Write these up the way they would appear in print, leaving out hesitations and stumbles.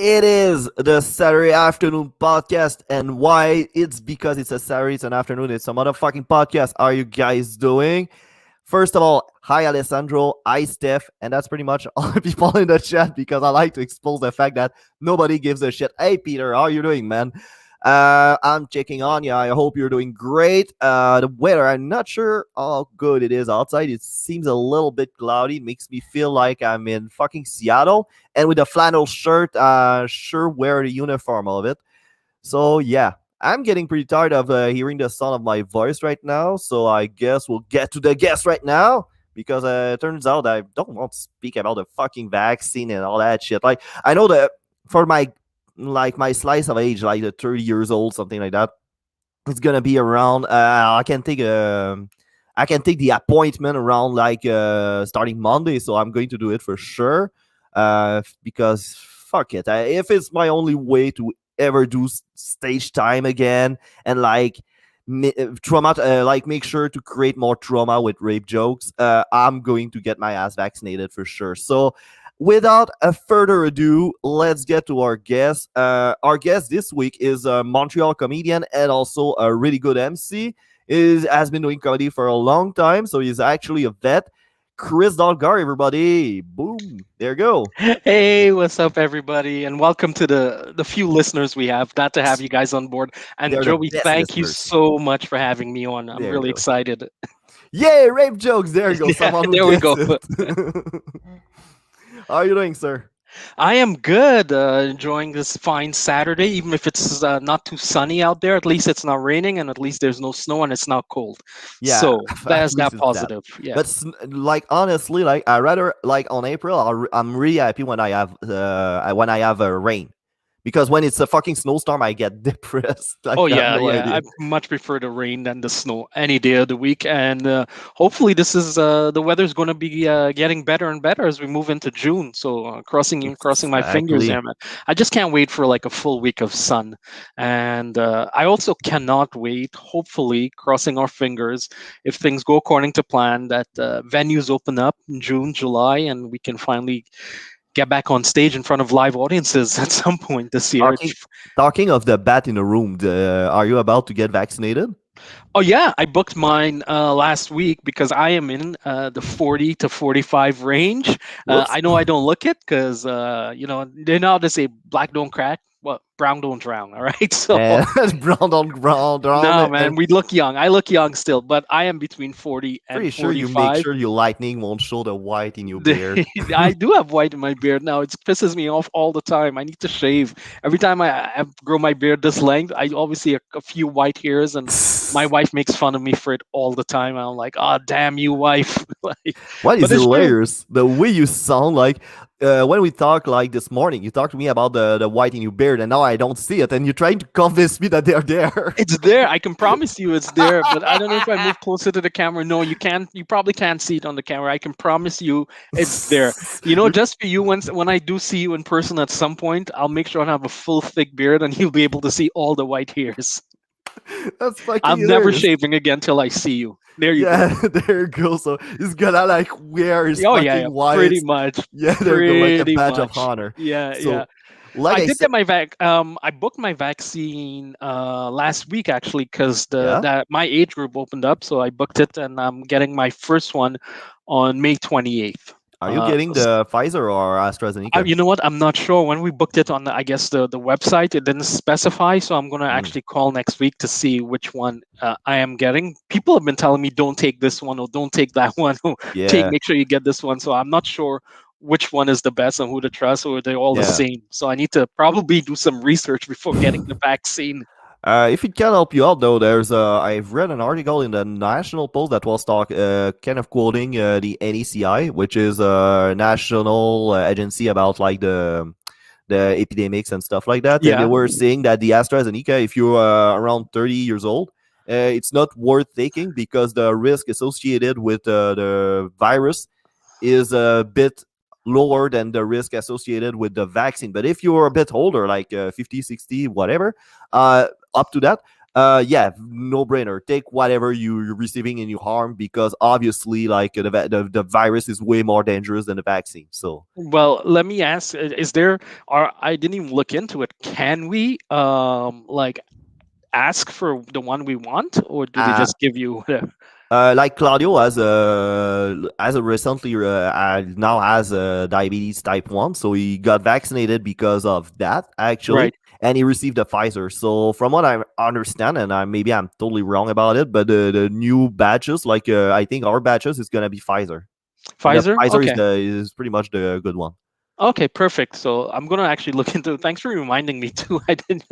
It is the Saturday afternoon podcast, and why? It's because it's a Saturday, it's an afternoon, it's a motherfucking podcast. How are you guys doing? First of all, hi Alessandro, hi Steph, and that's pretty much all the people in the chat because I like to expose the fact that nobody gives a shit. Hey Peter, how are you doing, man? I'm checking on you. I hope you're doing great. The weather, I'm not sure how good it is outside. It seems a little bit cloudy. It makes me feel like I'm in fucking Seattle. And with a flannel shirt, sure wear the uniform of it. So yeah, I'm getting pretty tired of hearing the sound of my voice right now. So I guess we'll get to the guest right now. Because it turns out I don't want to speak about the fucking vaccine and all that shit. Like I know that for my slice of age, like the 30 years old, something like that, it's gonna be around. I can take the appointment around like starting Monday, so I'm going to do it for sure. Because fuck it, if it's my only way to ever do stage time again and like trauma, like make sure to create more trauma with rape jokes, I'm going to get my ass vaccinated for sure. So without a further ado, let's get to our guest. Our guest this week is a Montreal comedian and also a really good MC. Has been doing comedy for a long time, so he's actually a vet. Kris Dulgar, everybody. Boom. There you go. Hey, what's up, everybody, and welcome to the few listeners we have. Glad to have you guys on board. And They're the Joey, best thank you listeners. so much for having me on. I'm There you really go. excited. Yay, rape jokes. There you go. Yeah, Someone who there we gets go. it. How are you doing, sir? I am good. Enjoying this fine Saturday, even if it's not too sunny out there. At least it's not raining, and at least there's no snow, and it's not cold. Yeah, So at there's least that it's that. positive. Yeah. But like honestly, like I rather like on April, I'm really happy when I have a rain, because when it's a fucking snowstorm, I get depressed. Like Oh you have yeah, no yeah. idea. I much prefer the rain than the snow any day of the week, and hopefully this is the weather's going to be getting better and better as we move into June. So crossing my fingers Exactly. there, man. I just can't wait for like a full week of sun, and I also cannot wait. Hopefully, crossing our fingers, if things go according to plan, that venues open up in June, July, and we can finally get back on stage in front of live audiences at some point this year. Talking talking of the bat in the room, are you about to get vaccinated? Oh yeah, I booked mine last week because I am in the 40 to 45 range. Whoops. I know I don't look it because they know how to say black don't crack, well, brown don't drown. All right, so And brown on brown, no, and man, we look young. I look young still, but I am between 40 and pretty sure you make 45. sure your lightning won't show the white in your beard. I do have white in my beard now. It pisses me off all the time. I need to shave. Every time I grow my beard this length, I always see a few white hairs, and my wife makes fun of me for it all the time. I'm like, oh, damn you, wife. Like, What is but it's true. hilarious? The way you sound like when we talked like this morning, you talked to me about the white in your beard, and now I don't see it, and you're trying to convince me that they're there. It's there. I can promise you it's there, but I don't know if I move closer to the camera. No, you can't. You probably can't see it on the camera. I can promise you it's there. Just for you, when I do see you in person at some point, I'll make sure I have a full thick beard, and you'll be able to see all the white hairs. That's fucking I'm never hilarious. shaving again till I see you. There you go. Yeah, there you go. So he's gonna like wear his Oh yeah, yeah, fucking white. pretty much, Yeah, there you go, like a pretty badge of much. honor. Yeah, yeah. So, like I I did said, get my I booked my vaccine last week actually because the yeah. that my age group opened up, so I booked it, and I'm getting my first one on May 28th. Are you getting the Pfizer or AstraZeneca? You know what? I'm not sure. When we booked it on, I guess the website, it didn't specify. So I'm gonna Mm, actually call next week to see which one I am getting. People have been telling me don't take this one or don't take that one. Or yeah, make sure you get this one. So I'm not sure which one is the best and who to trust, or they're all the yeah. same. So I need to probably do some research before getting the vaccine. If it can help you out, though, I've read an article in the National Post that was kind of quoting the NECI, which is a national agency about like the epidemics and stuff like that, and they Yeah. were saying that the AstraZeneca, if you're around 30 years old, it's not worth taking because the risk associated with the virus is a bit lower than the risk associated with the vaccine. But if you're a bit older, like 50, 60, whatever, up to that, Yeah, no brainer. Take whatever you're receiving in your arm because obviously, like the virus is way more dangerous than the vaccine. So Well, let me ask: is there? Or I didn't even look into it. Can we like ask for the one we want, or do they uh, just give you whatever? like Claudio has a recently now has diabetes type 1, so he got vaccinated because of that actually, Right. and he received a Pfizer. So from what I understand, and maybe I'm totally wrong about it, but the new batches, like I think our batches is gonna be Pfizer, and the Pfizer. Pfizer Okay. is pretty much the good one. Okay, perfect. So I'm gonna actually look into. Thanks for reminding me too. I didn't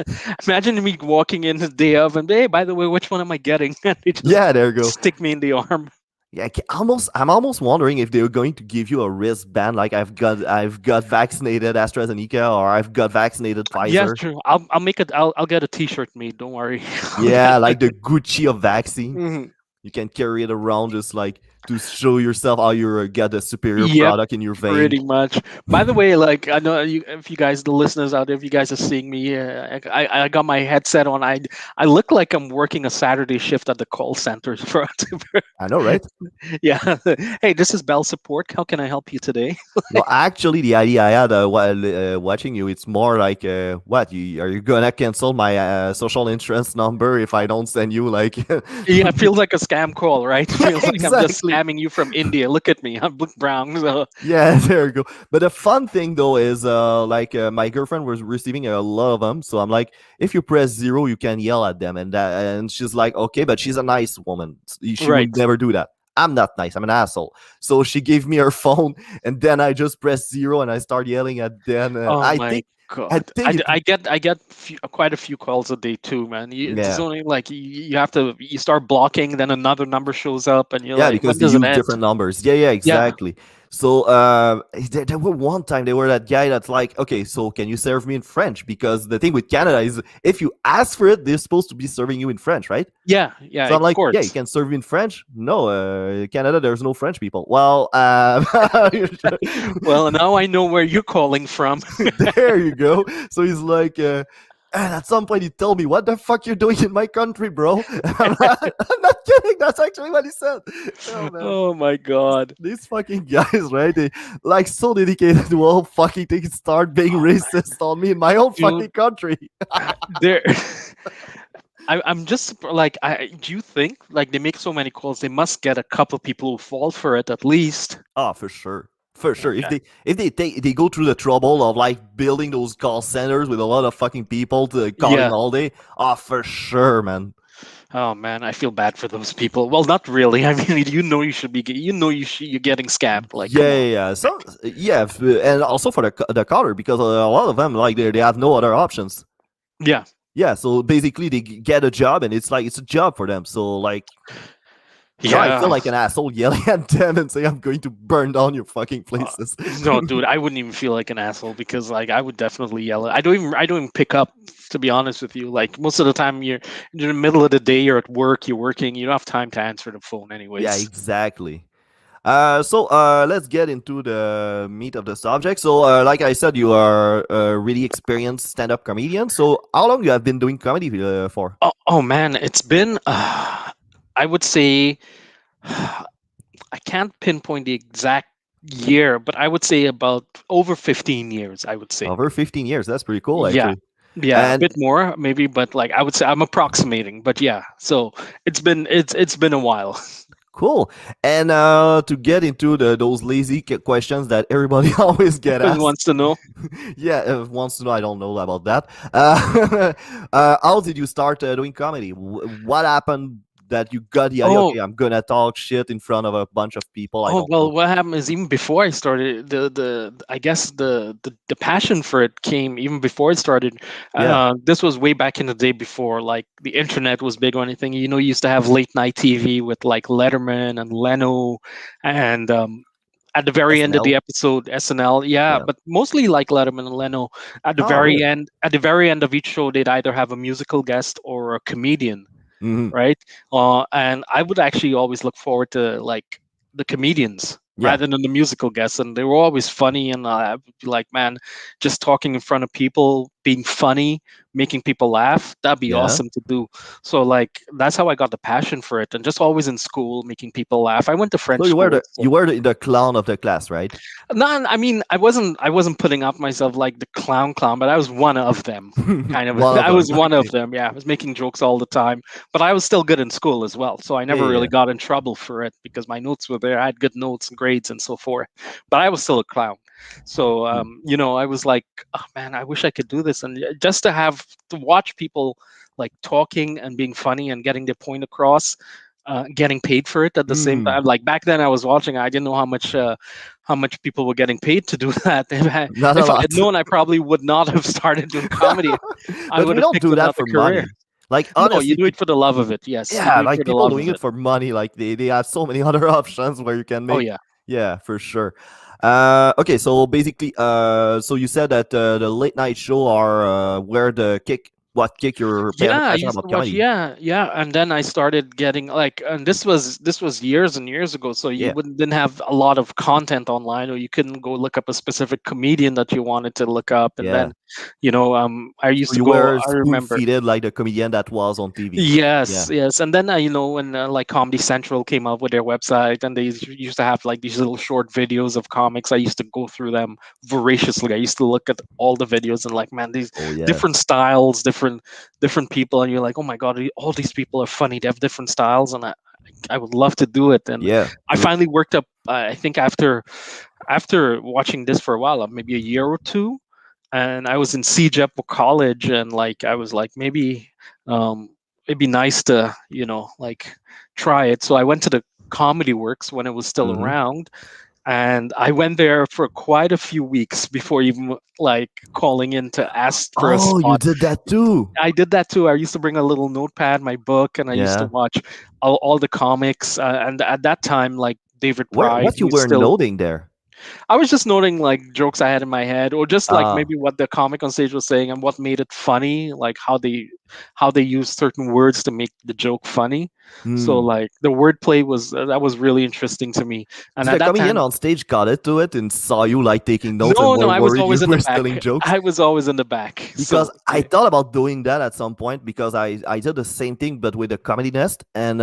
imagine me walking in the day of and hey, by the way, which one am I getting? And they just Yeah, there you go. stick me in the arm. Yeah, I'm almost wondering if they're going to give you a wristband like I've got vaccinated AstraZeneca or I've got vaccinated Yeah, Pfizer. true. I'll make it. I'll get a T-shirt made. Don't worry. I'll get Yeah, like the Gucci of vaccine. Mhm. You can carry it around just like to show yourself how you get a superior Yep, product in your vein. pretty much. By the way, like I know you, if you guys, the listeners out there, if you guys are seeing me, I got my headset on. I look like I'm working a Saturday shift at the call center. I know, right? Yeah. Hey, this is Bell Support. How can I help you today? No, actually, the idea I had while watching you, it's more like, what you are you gonna cancel my social insurance number if I don't send you like? Yeah, it feels like a scam call, right? Feels like I'm just Exactly. scamming you from India. Look at me. I'm Luke Brown. So, Yeah, there you go. But the fun thing though is, like my girlfriend was receiving a lot of them, so I'm like, if you press zero, you can yell at them, and she's like, okay, but she's a nice woman. She right. would never do that. I'm not nice. I'm an asshole. So she gave me her phone, and then I just press zero, and I start yelling at them. Oh I my think, I god. think it. I get quite a few calls a day too, man. It's Yeah, only like you have to you start blocking, then another number shows up, and you're yeah, like, because when they does it use end? different numbers. Yeah, yeah, Yeah, exactly. So there were one time they were that guy that's like, okay, so can you serve me in French? Because the thing with Canada is if you ask for it, they're supposed to be serving you in French, right? yeah, yeah. So I'm Of like, yeah, you course. can serve you in French. No, Canada, there's no French people. Well, Well, now I know where you're calling from. there you go. So he's like, and at some point he told me, "What the fuck you're doing in my country, bro?" I'm not kidding. That's actually what he said. Oh man, Oh my god. these fucking guys, right? They like so dedicated to all fucking things. Start being Oh, racist on me in my own dude, fucking country. there. I'm just like, do you think like they make so many calls, they must get a couple people who fall for it at least? Oh, for sure. For sure. Okay. If they go through the trouble of like building those call centers with a lot of fucking people to calling Yeah. all day, oh for sure, man. Oh man, I feel bad for those people. Well, not really. I mean, you know you should be, you know you're getting scammed. Like, Yeah, come on. yeah, yeah. So yeah, and also for the caller because a lot of them like they have no other options. Yeah. Yeah, so basically they get a job and it's like it's a job for them. So like I feel Yeah. like an asshole yelling at them and saying I'm going to burn down your fucking Uh, places. no, dude, I wouldn't even feel like an asshole because like I would definitely yell. I don't even pick up. To be honest with you, like most of the time you're in the middle of the day, you're at work, you're working, you don't have time to answer the phone, Yeah, anyways. exactly. Let's get into the meat of the subject. So, like I said, you are a really experienced stand-up comedian. So, how long you have been doing comedy for? Oh man, it's been. I would say I can't pinpoint the exact year, but I would say about over 15 years. I would say. Over 15 years. That's pretty cool, Yeah, actually. yeah, a And bit more maybe, but like I would say I'm approximating. But yeah, so it's been a while. cool. And to get into those lazy questions that everybody always get Who asked. wants to know? Yeah, wants to know. I don't know about that. How did you start doing comedy? What happened that you got the idea? Oh, Okay, I'm gonna talk shit in front of a bunch of people. I oh don't well, know. what happened is even before I started, the I guess the passion for it came even before it started. Yeah. This was way back in the day before like the internet was big or anything. You know, you used to have late night TV with like Letterman and Leno, and at the very end of the SNL. episode, SNL, yeah, Yeah. but mostly like Letterman and Leno. Oh, really? At the very end of each show, they'd either have a musical guest or a comedian, Hmm. right? And I would actually always look forward to like the comedians Yeah. rather than the musical guests, and they were always funny. And I would be like, man, just talking in front of people, being funny, making people laugh, that'd be Yeah. awesome to do. So like that's how I got the passion for it, and just always in school making people laugh. I went to So French you were school, the so you were the clown of the class, right? no, I mean, I wasn't putting up myself like the clown, but I was one of them, kind of. One of I them. was one of Okay. them. Yeah, I was making jokes all the time, but I was still good in school as well. So I Yeah, never yeah, really yeah. got in trouble for it because my notes were there. I had good notes and grades and so forth. But I was still a clown. So Mm. I was like, oh man, I wish I could do this, and just to watch people like talking and being funny and getting their point across. Getting paid for it at the same Mm. time. Like back then, I was watching. I didn't know how much people were getting paid to do that. Not a If I had lot. known, I probably would not have started doing comedy. I But would we have don't picked do that another for career. money. Like No, you honestly, do it for the love of it. Yes, you yeah, do it like for the people love doing of it it. for money. Like they have so many other options where you can Oh make. yeah. Yeah, for sure. Okay, so basically, so you said that the late night show are where the kick, what kick your Yeah, I passion used about to watch. comedy. Yeah, yeah, and then I started getting like, and this was years and years ago. So you Yeah, wouldn't didn't have a lot of content online, or you couldn't go look up a specific comedian that you wanted to look up. And yeah. then, I used So to you go. were I spoon remember. feeded like the comedian that was on TV. Yes, Yeah. yes, and then when like Comedy Central came up with their website, and they used to have like these little short videos of comics. I used to go through them voraciously. I used to look at all the videos and like, man, these Oh yeah. different styles, different people, and you're like, oh my god, all these people are funny. They have different styles, and I would love to do it. And Yeah. I finally worked up. I think after watching this for a while, maybe a year or two, and I was in CJEP college, and like I was like maybe it'd be nice to like try it. So I went to the Comedy Works when it was still Hmm. around, and I went there for quite a few weeks before even like calling in to ask for a Oh, you spot. did that too. I did that too. I used to bring a little notepad, my book, and I used to Yeah. watch all the comics. And at that time, like David Pride, What he you was were still. noting there? I was just noting like jokes I had in my head, or just like Ah. maybe what the comic on stage was saying and what made it funny, like how they use certain words to make the joke funny. So Hmm. like the wordplay was that was really interesting to me. And Did at the that comedian time, on stage got it to it and saw you like taking notes and no, no, were I was worried you always in the were stealing back. jokes? I was always in the back. Because So I thought about doing that at some point because I did the same thing but with a comedy nest and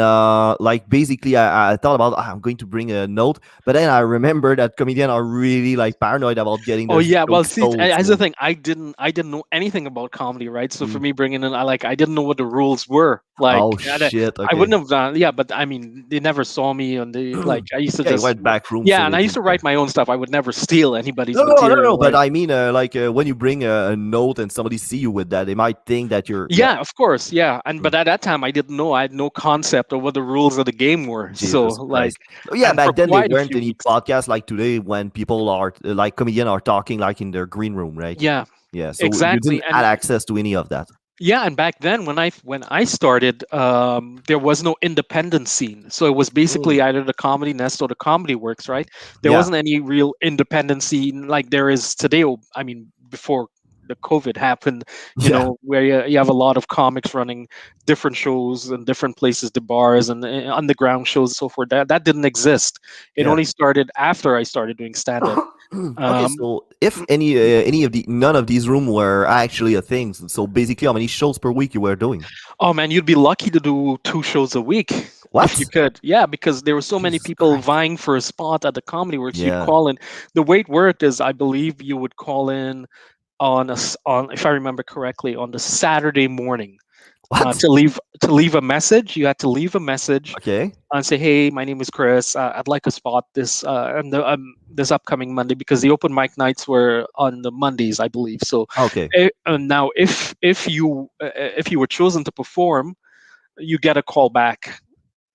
like basically I thought about I'm going to bring a note but then I remember that comedians are really like paranoid about getting oh their yeah, well joke see, stole. as the So thing, I didn't know anything about comedy, right? So for mm. me, bringing in, I didn't know what the rules were. Like, Oh and shit, I okay. wouldn't have done, yeah, but I mean, they never saw me, and they like, I used to Yeah, you just, went back room yeah, so and they I used didn't to care. write my own stuff. I would never steal anybody's No, material, but right? I mean like when you bring a note and somebody see you with that they might think that you're yeah. Yeah, of course, yeah, and Mm. but at that time, I didn't know. I had no concept of what the rules of the game were. So Jesus like, Christ. Oh, yeah, and for back then there quite a weren't few any weeks, podcasts like today when people are like comedians are talking like in their green room, right? yeah, Yeah, so you didn't exactly, have and access to any of that. yeah, and back then when I started, there was no independent scene. So it was basically Mm. either the Comedy Nest or the Comedy Works, right? There Yeah, wasn't any real independent scene like there is today. I mean, before the COVID happened, yeah, where you have a lot of comics running different shows in different places, the bars and underground shows, so forth. That didn't exist. It yeah. only started after I started doing stand up. Okay, Um, so if any of the none of these room were actually a thing, so basically how many shows per week you were doing? Oh man, you'd be lucky to do 2 shows a week if you What? could. Yeah, because there were so many Jesus people Christ. vying for a spot at the Comedy Works. You'd Yeah. call in. The way it worked is, I believe you would call in on, if I remember correctly, on the Saturday morning What? to leave a message. You had to leave a message Okay. and say, "Hey, my name is Chris. I'd like a spot this upcoming Monday," because the open mic nights were on the Mondays, I believe. So Okay. now, if you were chosen to perform, you get a call back,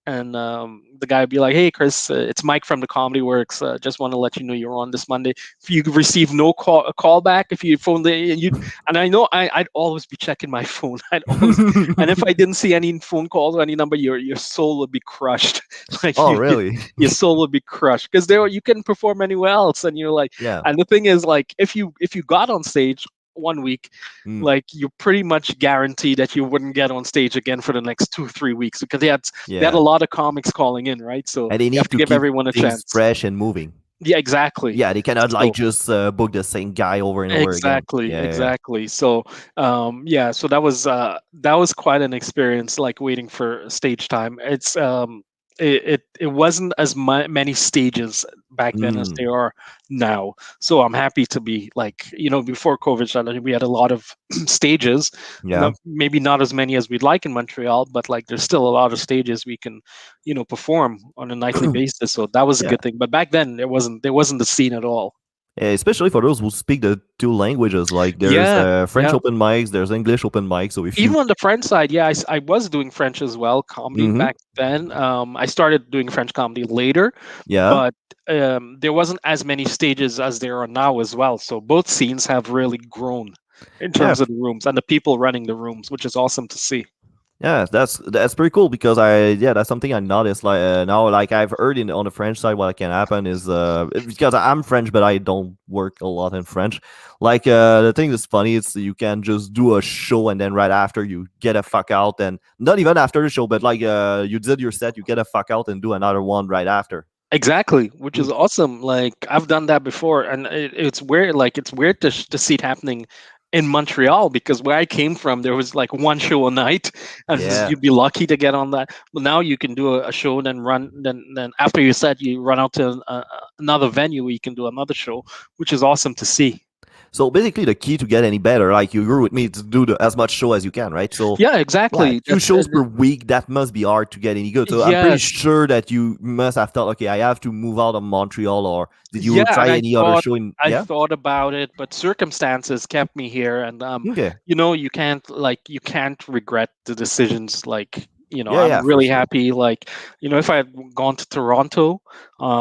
and the guy would be like, "Hey, Chris, it's Mike from the Comedy Works. Just want to let you know you're on this Monday. If you receive no call back, if you phone and I know I'd always be checking my phone. I'd always, and if I didn't see any phone calls or any number, your soul would be crushed. Like Oh, really? your soul would be crushed because there you couldn't perform anywhere else, and you're like, Yeah. and the thing is, like, if you got on stage one week, Mm. like you're pretty much guaranteed that you wouldn't get on stage again for the next 2 3 weeks because they had a Yeah. lot of comics calling in, right? So And they you have need to to give keep everyone a things chance. fresh and moving. Yeah, exactly. Yeah, they cannot like So just book the same guy over and over again. exactly, Yeah, yeah, exactly. So, yeah, so that was quite an experience, like waiting for stage time. It wasn't as many stages back then as mm, they are now. So I'm happy to be like, before COVID started, we had a lot of stages. yeah, Maybe not as many as we'd like in Montreal, but like there's still a lot of stages we can, perform on a nightly basis. So that was a yeah. good thing. But back then there wasn't the scene at all. Especially for those who speak the two languages. Like there's Yeah, French yeah. open mics, there's English open mics. So if Even you, on the French side, yeah, I was doing French as well, comedy hmm back then. I started doing French comedy later, yeah, but there wasn't as many stages as there are now as well. So both scenes have really grown in yeah, terms of the rooms and the people running the rooms, which is awesome to see. yeah, that's pretty cool because yeah, that's something I noticed like now, like I've heard in on the French side what can happen is because I'm French but I don't work a lot in French. Like the thing that's funny is you can just do a show and then right after you get a fuck out, and not even after the show but like you did your set, you get a fuck out and do another one right after. Exactly, which Mm, is awesome. Like I've done that before, and it's weird. Like it's weird to see it happening in Montreal because where I came from, there was like one show a night, and yeah, you'd be lucky to get on that. But now you can do a show, then run, then after you set, you run out to another venue where you can do another show, which is awesome to see. so basically the key to get any better, like you agree with me, to do as much show as you can, right? So Yeah, yeah, exactly. two That's shows per week. That must be hard to get any good. So I'm pretty yes. sure that you must have thought, okay, I have to move out of Montreal, or did you Yeah, try and I any other thought show in? I Yeah. thought about it, but circumstances kept me here, and Okay. you can't regret the decisions. Like Yeah, I'm yeah, for really sure. happy. Like if I had gone to Toronto,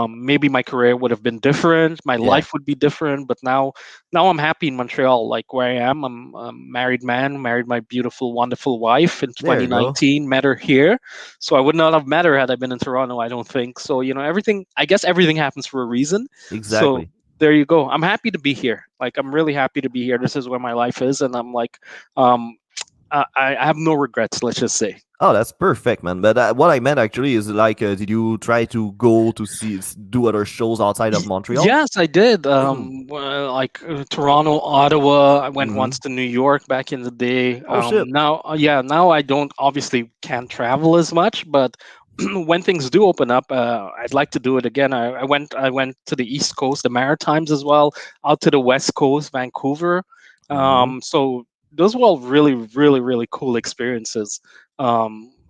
maybe my career would have been different, my Yeah. life would be different. But now I'm happy in Montreal, like where I am. I'm a married man, married my beautiful, wonderful wife in There you go. 2019. Met her here, so I would not have met her had I been in Toronto. I don't think so. Everything. I guess everything happens for a reason, so Exactly. there you go. I'm happy to be here. Like I'm really happy to be here. This is where my life is, and I'm like, um, I have no regrets. Let's just say. Oh, that's perfect, man. But what I meant actually is like, did you try to go to do other shows outside of Montreal? Yes, I did. Like Toronto, Ottawa. I went hmm once to New York back in the day. Oh shit. Now I don't obviously can't travel as much, but when things do open up, I'd like to do it again. I went to the East Coast, the Maritimes as well, out to the West Coast, Vancouver. hmm So those were all really, really, really cool experiences.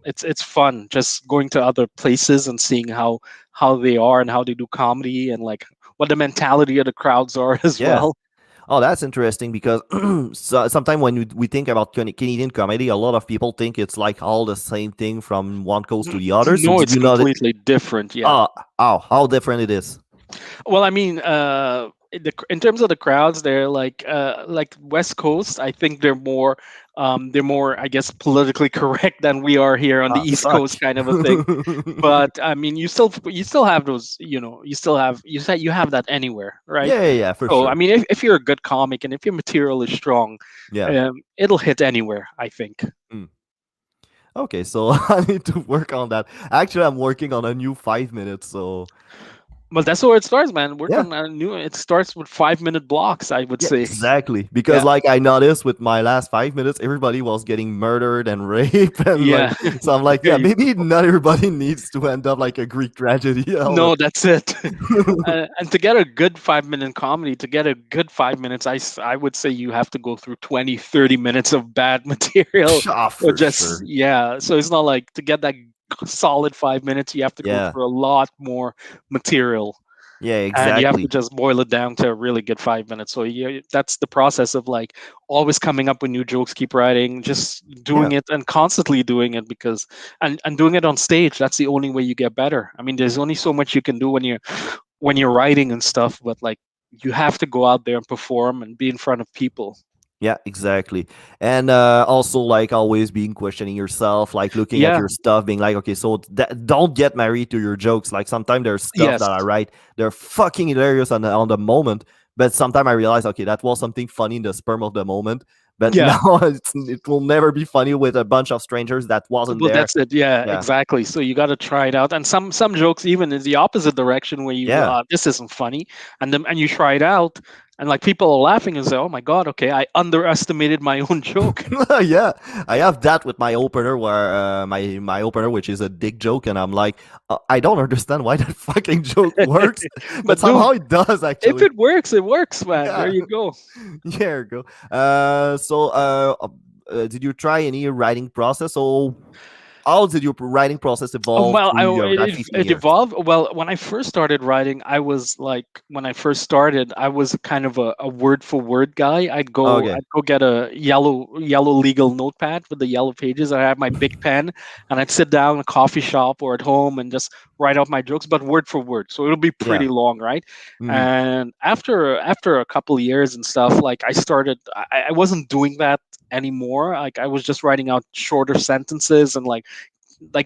It's fun just going to other places and seeing how they are and how they do comedy and like what the mentality of the crowds are as Yeah. well. Oh, that's interesting because so, sometimes when we think about Canadian comedy, a lot of people think it's like all the same thing from one coast to the other. So No, did it's you know that? completely different. Yeah. Oh, oh, how different it is. Well, I mean, in terms of the crowds, they're like West Coast. I think they're more, I guess, politically correct than we are here on the Ah, East fuck. Coast, kind of a thing. But I mean, you still have those, you have that anywhere, right? Yeah, yeah, yeah, for So I sure. mean, if you're a good comic and if your material is strong, Yeah. it'll hit anywhere, I think. Mm. Okay, so I need to work on that. Actually, I'm working on a new 5 minutes. So Well, that's where it starts, man. Work yeah, on a new. It starts with 5 minute blocks, I would yeah, say. exactly. Because Yeah, like I noticed with my last 5 minutes, everybody was getting murdered and raped, and like yeah. so I'm like, There yeah, you maybe not everybody needs to end up like a Greek tragedy. No, that's it. And to get a good 5 minute comedy, to get a good 5 minutes, I would say you have to go through 20, 30 minutes of bad material. Ah, Or for just, sure. yeah. So it's not like to get that solid 5 minutes, you have to go Yeah, through a lot more material. yeah, And you have to exactly. just boil it down to a really good 5 minutes. So that's the process of like always coming up with new jokes, keep writing, just Yeah, doing it and constantly doing it because and doing it on stage. That's the only way you get better. I mean, there's only so much you can do when you're writing and stuff, but like you have to go out there and perform and be in front of people. yeah, exactly. And also like always being questioning yourself, like looking at Yeah. your stuff, being like, okay, so don't get married to your jokes. Like sometimes there's stuff Yes. that I write, they're fucking hilarious on the moment, but sometimes I realize, okay, that was something funny in the sperm of the moment, But Yeah. now it will never be funny with a bunch of strangers that wasn't Well, there. that's it. Yeah, Yeah, exactly. So you got to try it out, and some jokes even in the opposite direction where you yeah. this isn't funny, and you try it out, and like people are laughing and say, "Oh my god, okay, I underestimated my own joke." Yeah, I have that with my opener where my opener, which is a dick joke, and I'm like, I don't understand why that fucking joke works, but But dude, somehow it does if actually. it works, it works, man. There Yeah, you go. there you go. Did you try any writing process? Or how did your writing process evolve Well, through your that it, 15 it years? evolved. Well, when I first started writing, I was like, when I first started, I was kind of a word for word guy. Okay, I'd go get a yellow legal notepad with the yellow pages. I have my big pen, and I'd sit down in a coffee shop or at home and just write out my jokes, but word for word. So it'll be yeah. pretty long, right? Hmm. And after a couple of years and stuff, like I started, I wasn't doing that anymore. Like I was just writing out shorter sentences and like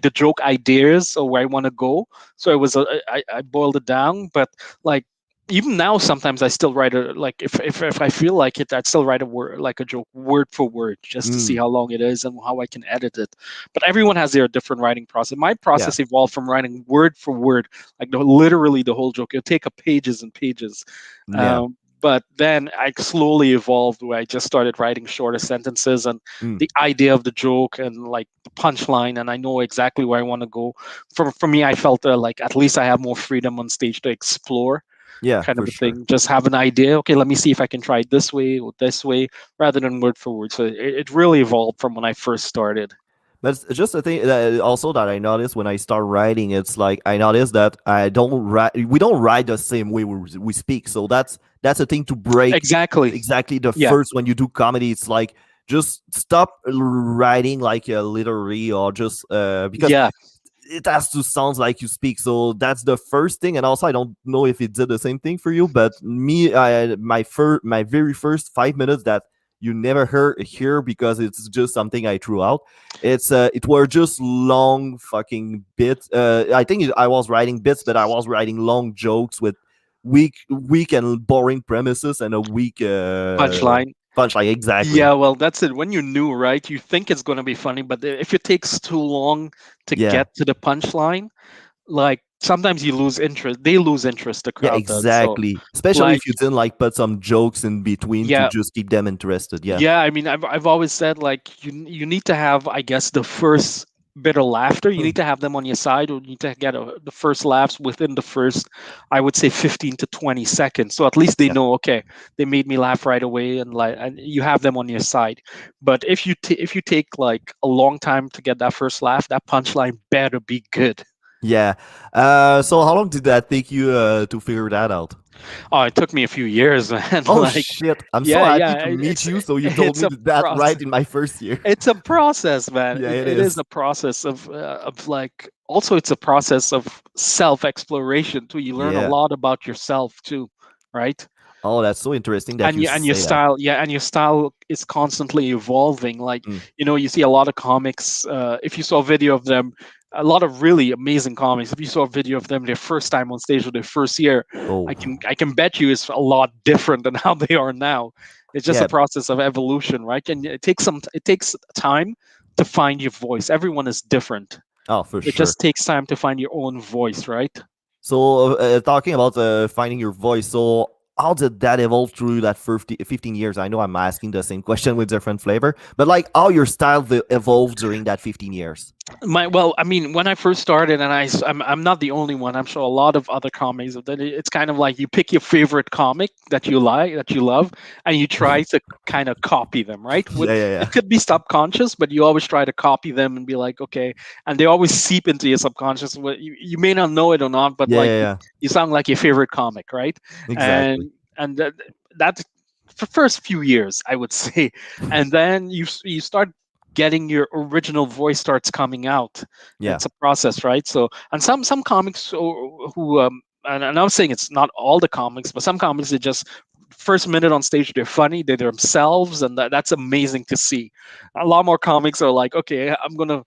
the joke ideas or where I want to go. So it was I boiled it down, but like even now sometimes I still write a like if I feel like it, I'd still write a word like a joke word for word just to see Mm. how long it is and how I can edit it. But everyone has their different writing process. My Yeah, process evolved from writing word for word, like literally the whole joke. It'll take up pages and pages. yeah. But then I slowly evolved where I just started writing shorter sentences and Mm. the idea of the joke and like the punchline, and I know exactly where I want to go. For me, I felt like at least I have more freedom on stage to explore, Yeah, kind for of a sure. thing. Just have an idea. Okay, let me see if I can try it this way or this way, rather than word for word. So it really evolved from when I first started. That's just a thing that also that I noticed when I start writing. It's like I noticed that I don't write. We don't write the same way we speak. So that's a thing to break. Exactly. Exactly the Yeah. first when you do comedy, it's like just stop writing like a literary or just because Yeah. it has to sound like you speak. So that's the first thing. And also, I don't know if it did the same thing for you, but me, my very first 5 minutes that you never heard here because it's just something I threw out. It were just long fucking bits. I think I was writing bits, but I was writing long jokes with weak and boring premises and a weak Punchline. punchline. Exactly. Yeah, well, that's it. When you're new, right? You think it's going to be funny, but if it takes too long to Yeah. get to the punchline, like sometimes you lose interest. They lose interest, the Yeah, crowd does. So, exactly. Especially like, if you didn't like put some jokes in between to yeah, just keep them interested. Yeah. yeah. I mean, I've always said like you need to have, I guess, the first bit of laughter. You need to have them on your side, or you need to get the first laughs within the first, I would say, 15 to 20 seconds. So at least they Yeah. know, okay, they made me laugh right away, and you have them on your side. But if you take like a long time to get that first laugh, that punchline better be good. Yeah. So how long did that take you to figure that out? Oh, it took me a few years, man. Oh Like, shit! I'm so yeah, happy yeah, to meet it's you. So you told it's me a that right process. in my first year. It's a process, man. Yeah, It, it it is is. a process of like, also it's a process of self exploration too. You learn a Yeah. lot about yourself too, right? Oh, that's so interesting that And you your say that. style, yeah, and your style is constantly evolving. Like, Mm. you see a lot of comics. If you saw a video of them, a lot of really amazing comics. If you saw a video of them their first time on stage or their first year, Oh, I can bet you it's a lot different than how they are now. It's just a yeah. process of evolution, right? And it takes time to find your voice. Everyone is different. Oh, for It sure. just takes time to find your own voice, right? So, talking about finding your voice, so how did that evolve through that 15 years? I know I'm asking the same question with different flavor, but like how your style evolved during that 15 years. Well, I mean, when I first started, and I'm not the only one. I'm sure a lot of other comics that it's kind of like you pick your favorite comic that you like, that you love, and you try to kind of copy them, right? With Yeah, yeah, yeah. it could be subconscious, but you always try to copy them and be like, okay, and they always seep into your subconscious. You may not know it or not, but Yeah, like yeah, yeah. you sound like your favorite comic, right? Exactly. And that for first few years, I would say, and then you start getting your original voice starts coming out. Yeah. It's a process, right? So, and some comics who and I'm saying it's not all the comics, but some comics they just first minute on stage they're funny, they're themselves, and that's amazing to see. A lot more comics are like, okay, I'm gonna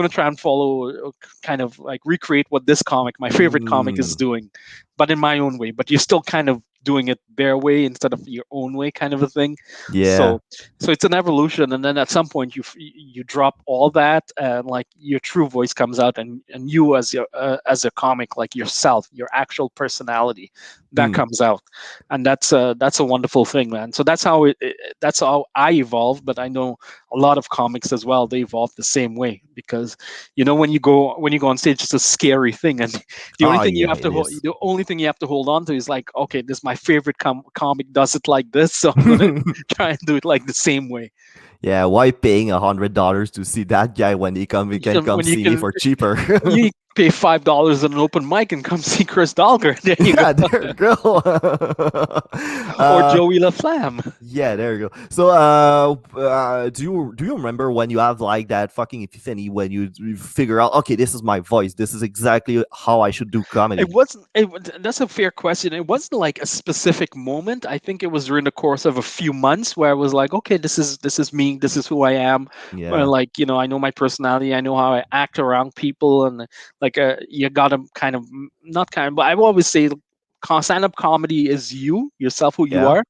try and follow, kind of like recreate what this comic, my favorite comic, is Mm, doing, but in my own way. But you're still kind of doing it their way instead of your own way, kind of a thing. Yeah. So so it's an evolution, and then at some point you drop all that, and like your true voice comes out, and you as a comic, like yourself, your actual personality, that Mm. comes out, and that's a wonderful thing, man. So that's how I evolved, but I know a lot of comics as well, they evolve the same way, because when you go on stage, it's a scary thing, and Oh yeah, it is. the only thing you have to hold on to is like, okay, this my favorite comic does it like this, so I'm gonna try and do it like the same way. Yeah, why paying $100 to see that guy when he can come When you see me can for cheaper? you pay $5 at an open mic and come see Kris Dulgar. There you go. Yeah, there you go. Or uh, Joey Laflamme. yeah, there you go. So, do you remember when you have like that fucking epiphany when you figure out, okay, this is my voice, this is exactly how I should do It comedy? wasn't. That's a fair question. It wasn't like a specific moment. I think it was during the course of a few months where I was like, okay, this is me. This is who I am. Yeah, Like, I know my personality. I know how I act around people, and like you gotta kind of not kind of. But I will always say, stand-up comedy is yourself, who you yeah, are,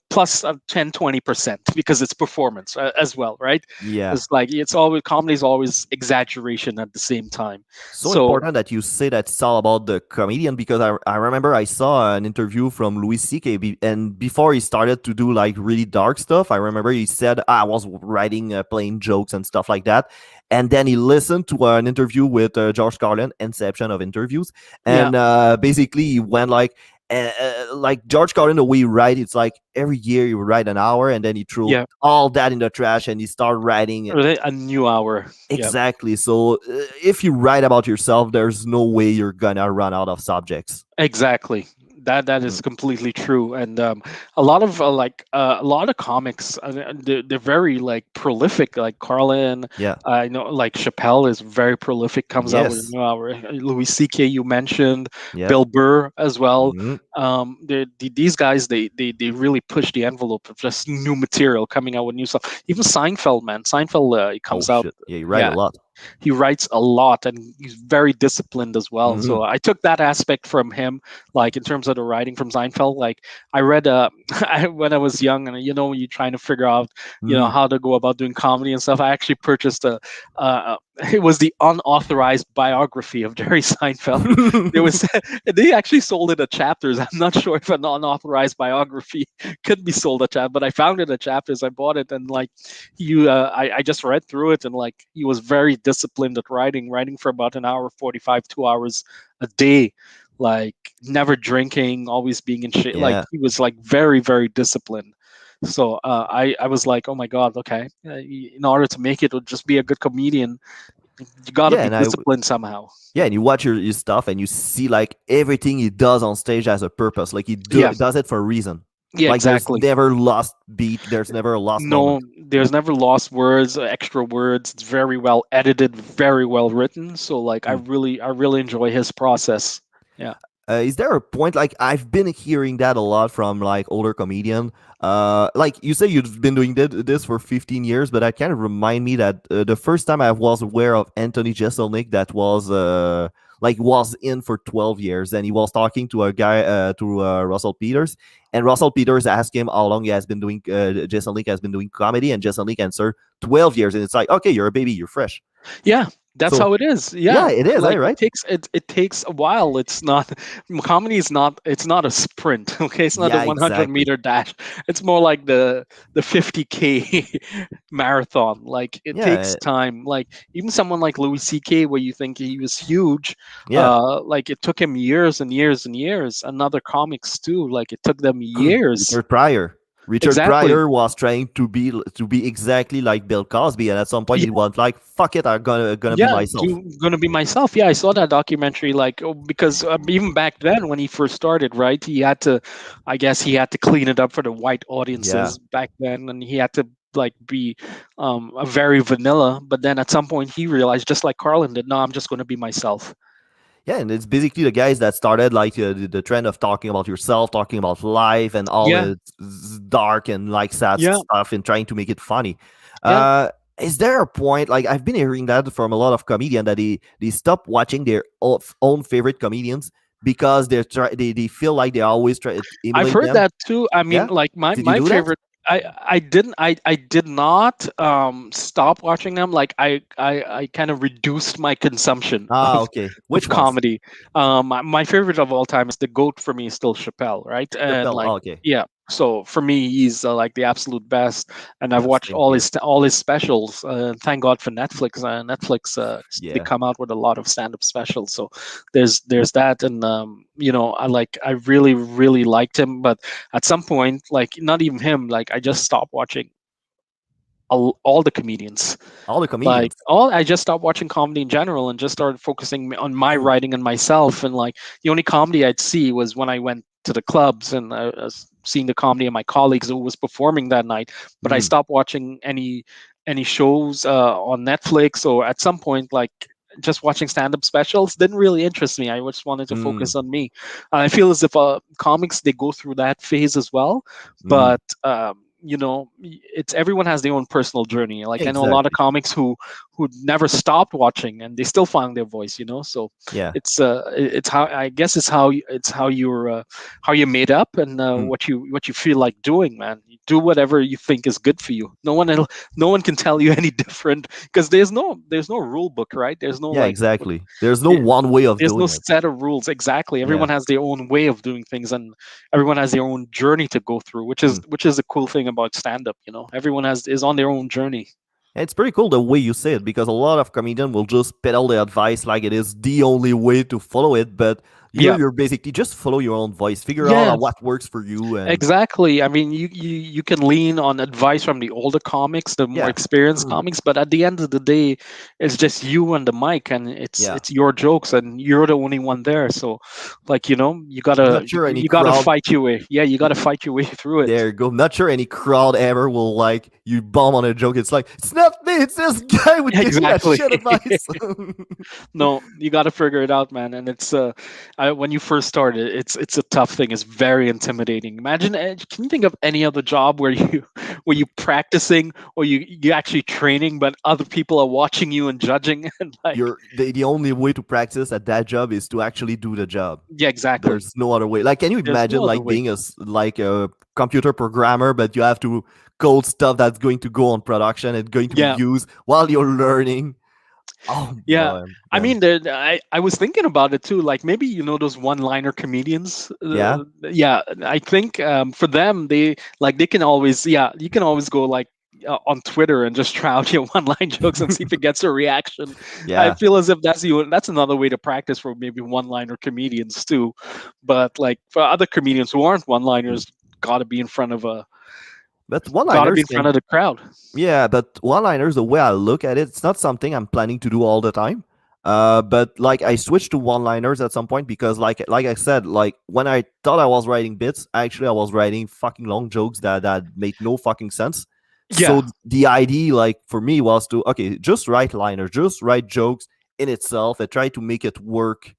plus 10-20%, because it's performance as well, right? yeah. It's like it's always comedy is always exaggeration at the same time. So So important that you say that it's all about the comedian because I remember I saw an interview from Louis C.K. And before he started to do like really dark stuff, I remember he said, I was writing plain jokes and stuff like that. And then he listened to an interview with George Carlin, Inception of interviews. yeah, And basically he went like George Carlin, the way he write, it's like every year he would write an hour and then he threw yeah. all that in the trash and he started writing. Really, a new hour. Yeah, Exactly. So if you write about yourself, there's no way you're gonna run out of subjects. exactly. That Mm. is completely true, and a lot of a lot of comics, they're very like prolific. Like Carlin, Yeah. I know, like Chappelle is very prolific. Comes out with a Yes. new hour. Louis C.K. you mentioned, Yep. Bill Burr as well. Mhm. These guys, they really push the envelope of just new material, coming out with new stuff. Even Seinfeld, man, Seinfeld, it Oh comes out. shit. Yeah, you write a Yeah, lot. he writes a lot, and he's very disciplined as well. Hmm. So I took that aspect from him, like in terms of the writing from Seinfeld. Like I read when I was young, and when you're trying to figure out Hmm. how to go about doing comedy and stuff, I actually purchased uh, it was the unauthorized biography of Jerry Seinfeld. There was they actually sold it at Chapters. I'm not sure if an unauthorized biography could be sold at Chapters, but I found it at Chapters. I bought it, and like I just read through it, and like he was very disciplined at writing for about an hour 45, 2 hours a day, like never drinking, always being in shape. Like Yeah. he was like very, very disciplined. So I was like, oh my god, okay, in order to make it or just be a good comedian, you got to Yeah, be and disciplined somehow. yeah, and you watch his stuff and you see like everything he does on stage has a purpose. Like Yeah, does it for a reason. yeah, Like there's exactly. never lost beat. There's never a lost No, moment. there's never lost words, extra words. It's very well edited, very well written. So like Mm. I really enjoy his process. Yeah. Is there a point like I've been hearing that a lot from like older comedian? Like you say you've been doing this for 15 years, but that kind of remind me that the first time I was aware of Anthony Jeselnik, that was like was in for 12 years, and he was talking to a guy to Russell Peters, and Russell Peters asked him how long he has been doing Jeselnik has been doing comedy, and Jeselnik answered 12 years, and it's like, okay, you're a baby, you're fresh. Yeah, that's So how it is. yeah, Yeah. it is, Like right? it takes a while. It's not comedy is not it's not a sprint, okay? It's not a Yeah, 100 exactly. meter dash. It's more like the 50K marathon. Like it takes Yeah, time. Like even someone like Louis CK, where you think he was huge, yeah. like it took him years and years and years. And other comics too, like it took them years. Richard Pryor. Richard Exactly. Pryor was trying to be exactly like Bill Cosby, and at some point he was like, "Fuck it, I'm gonna be Yeah, myself." gonna be myself. Yeah, I saw that documentary. Like, because even back then when he first started, right, he had to, I guess, he had to clean it up for the white Yeah, audiences back then, and he had to like be a very vanilla. But then at some point he realized, just like Carlin did, no, I'm just gonna be myself. yeah, and it's basically the guys that started like the trend of talking about yourself, talking about life, and all Yeah, the dark and like sad yeah, stuff, and trying to make it funny. yeah. Uh, is there a point like I've been hearing that from a lot of comedians that they stop watching their own favorite comedians because they feel like they always try to I've emulate heard them. that too. I mean, Yeah, like did you my do that? favorite. I did not stop watching them. Like I kind of reduced my consumption Ah, okay. of Which ones? comedy. My favorite of all time is the goat for me is still Chappelle, right? And Chappelle. like, Oh, okay. yeah. So for me, he's like the absolute best, and I've Yeah, watched same here. all his specials. Thank God for Netflix. Netflix, they Yeah. come out with a lot of stand up specials. So there's that, and I really liked him, but at some point, like not even him, like I just stopped watching all the comedians. All the Like comedians. all I just stopped watching comedy in general and just started focusing on my Mm, writing and myself. And like the only comedy I'd see was when I went to the clubs and I was seeing the comedy of my colleagues who was performing that night. But I mm, stopped watching any shows on Netflix, or at some point like just watching stand-up specials didn't really interest me. I just wanted to mm, focus on me. I feel as if comics, they go through that phase as well, mm. but it's everyone has their own personal journey. Like I know a lot of Exactly. comics who never stopped watching and they still found their voice, so Yeah. it's how, I guess it's how how you're made up, and Mm. what you feel like doing, man. You do whatever you think is good for you. No one can tell you any different, because there's no rule book, right? There's no Yeah, like exactly. There's no yeah, one way of there's no doing it. set of rules. Exactly. Yeah. Everyone has their own way of doing things, and everyone has their own journey to go through, Mm. which is the cool thing about stand up. Everyone has is on their own journey. It's pretty cool the way you say it because a lot of comedians will just peddle the advice like it is the only way to follow it. But here Yeah. you're basically just follow your own voice, figure out Yeah. what works for you, and Exactly. I mean, you can lean on advice from the older comics, the more yeah, experienced comics, but at the end of the day, it's just you and the mic, and it's yeah. it's your jokes, and you're the only one there. So, like you Not gotta sure any you gotta crowd. fight your way. Yeah, you gotta fight your way through it. There you go. Not sure any crowd ever will like you bomb on a joke. It's like it's not me. It's this guy would give me that Exactly. shit advice. No, you got to figure it out, man. And when you first started, it's a tough thing. It's very intimidating. Imagine, can you think of any other job where you where you practicing, or you actually training, but other people are watching you and judging, and like, The only way to practice at that job is to actually do the job. yeah, exactly. There's no other way. Like, can you There's imagine no other like way. being like a computer programmer, but you have to code stuff that's going to go on production and going to be Yeah. used while you're learning? Oh Yeah, man, I man. mean, I was thinking about it too. Like maybe those one-liner comedians. Yeah, Yeah, I think for them, they can always, yeah, you can always go like on Twitter and just try out your one-line jokes and see if it gets a reaction. I yeah, feel as if that's another way to practice for maybe one-liner comedians too. But like for other comedians who aren't mm. one-liners, But gotta be one-liners in front can. of the crowd. Yeah, but one-liners, the way I look at it, it's not something I'm planning to do all the time. But like I switched to one-liners at some point because, like I said, like when I thought I was writing bits, actually I was writing fucking long jokes that made no fucking sense. Yeah. So the idea, like for me, was to okay, just write liners, just write jokes in itself, and try to make it work.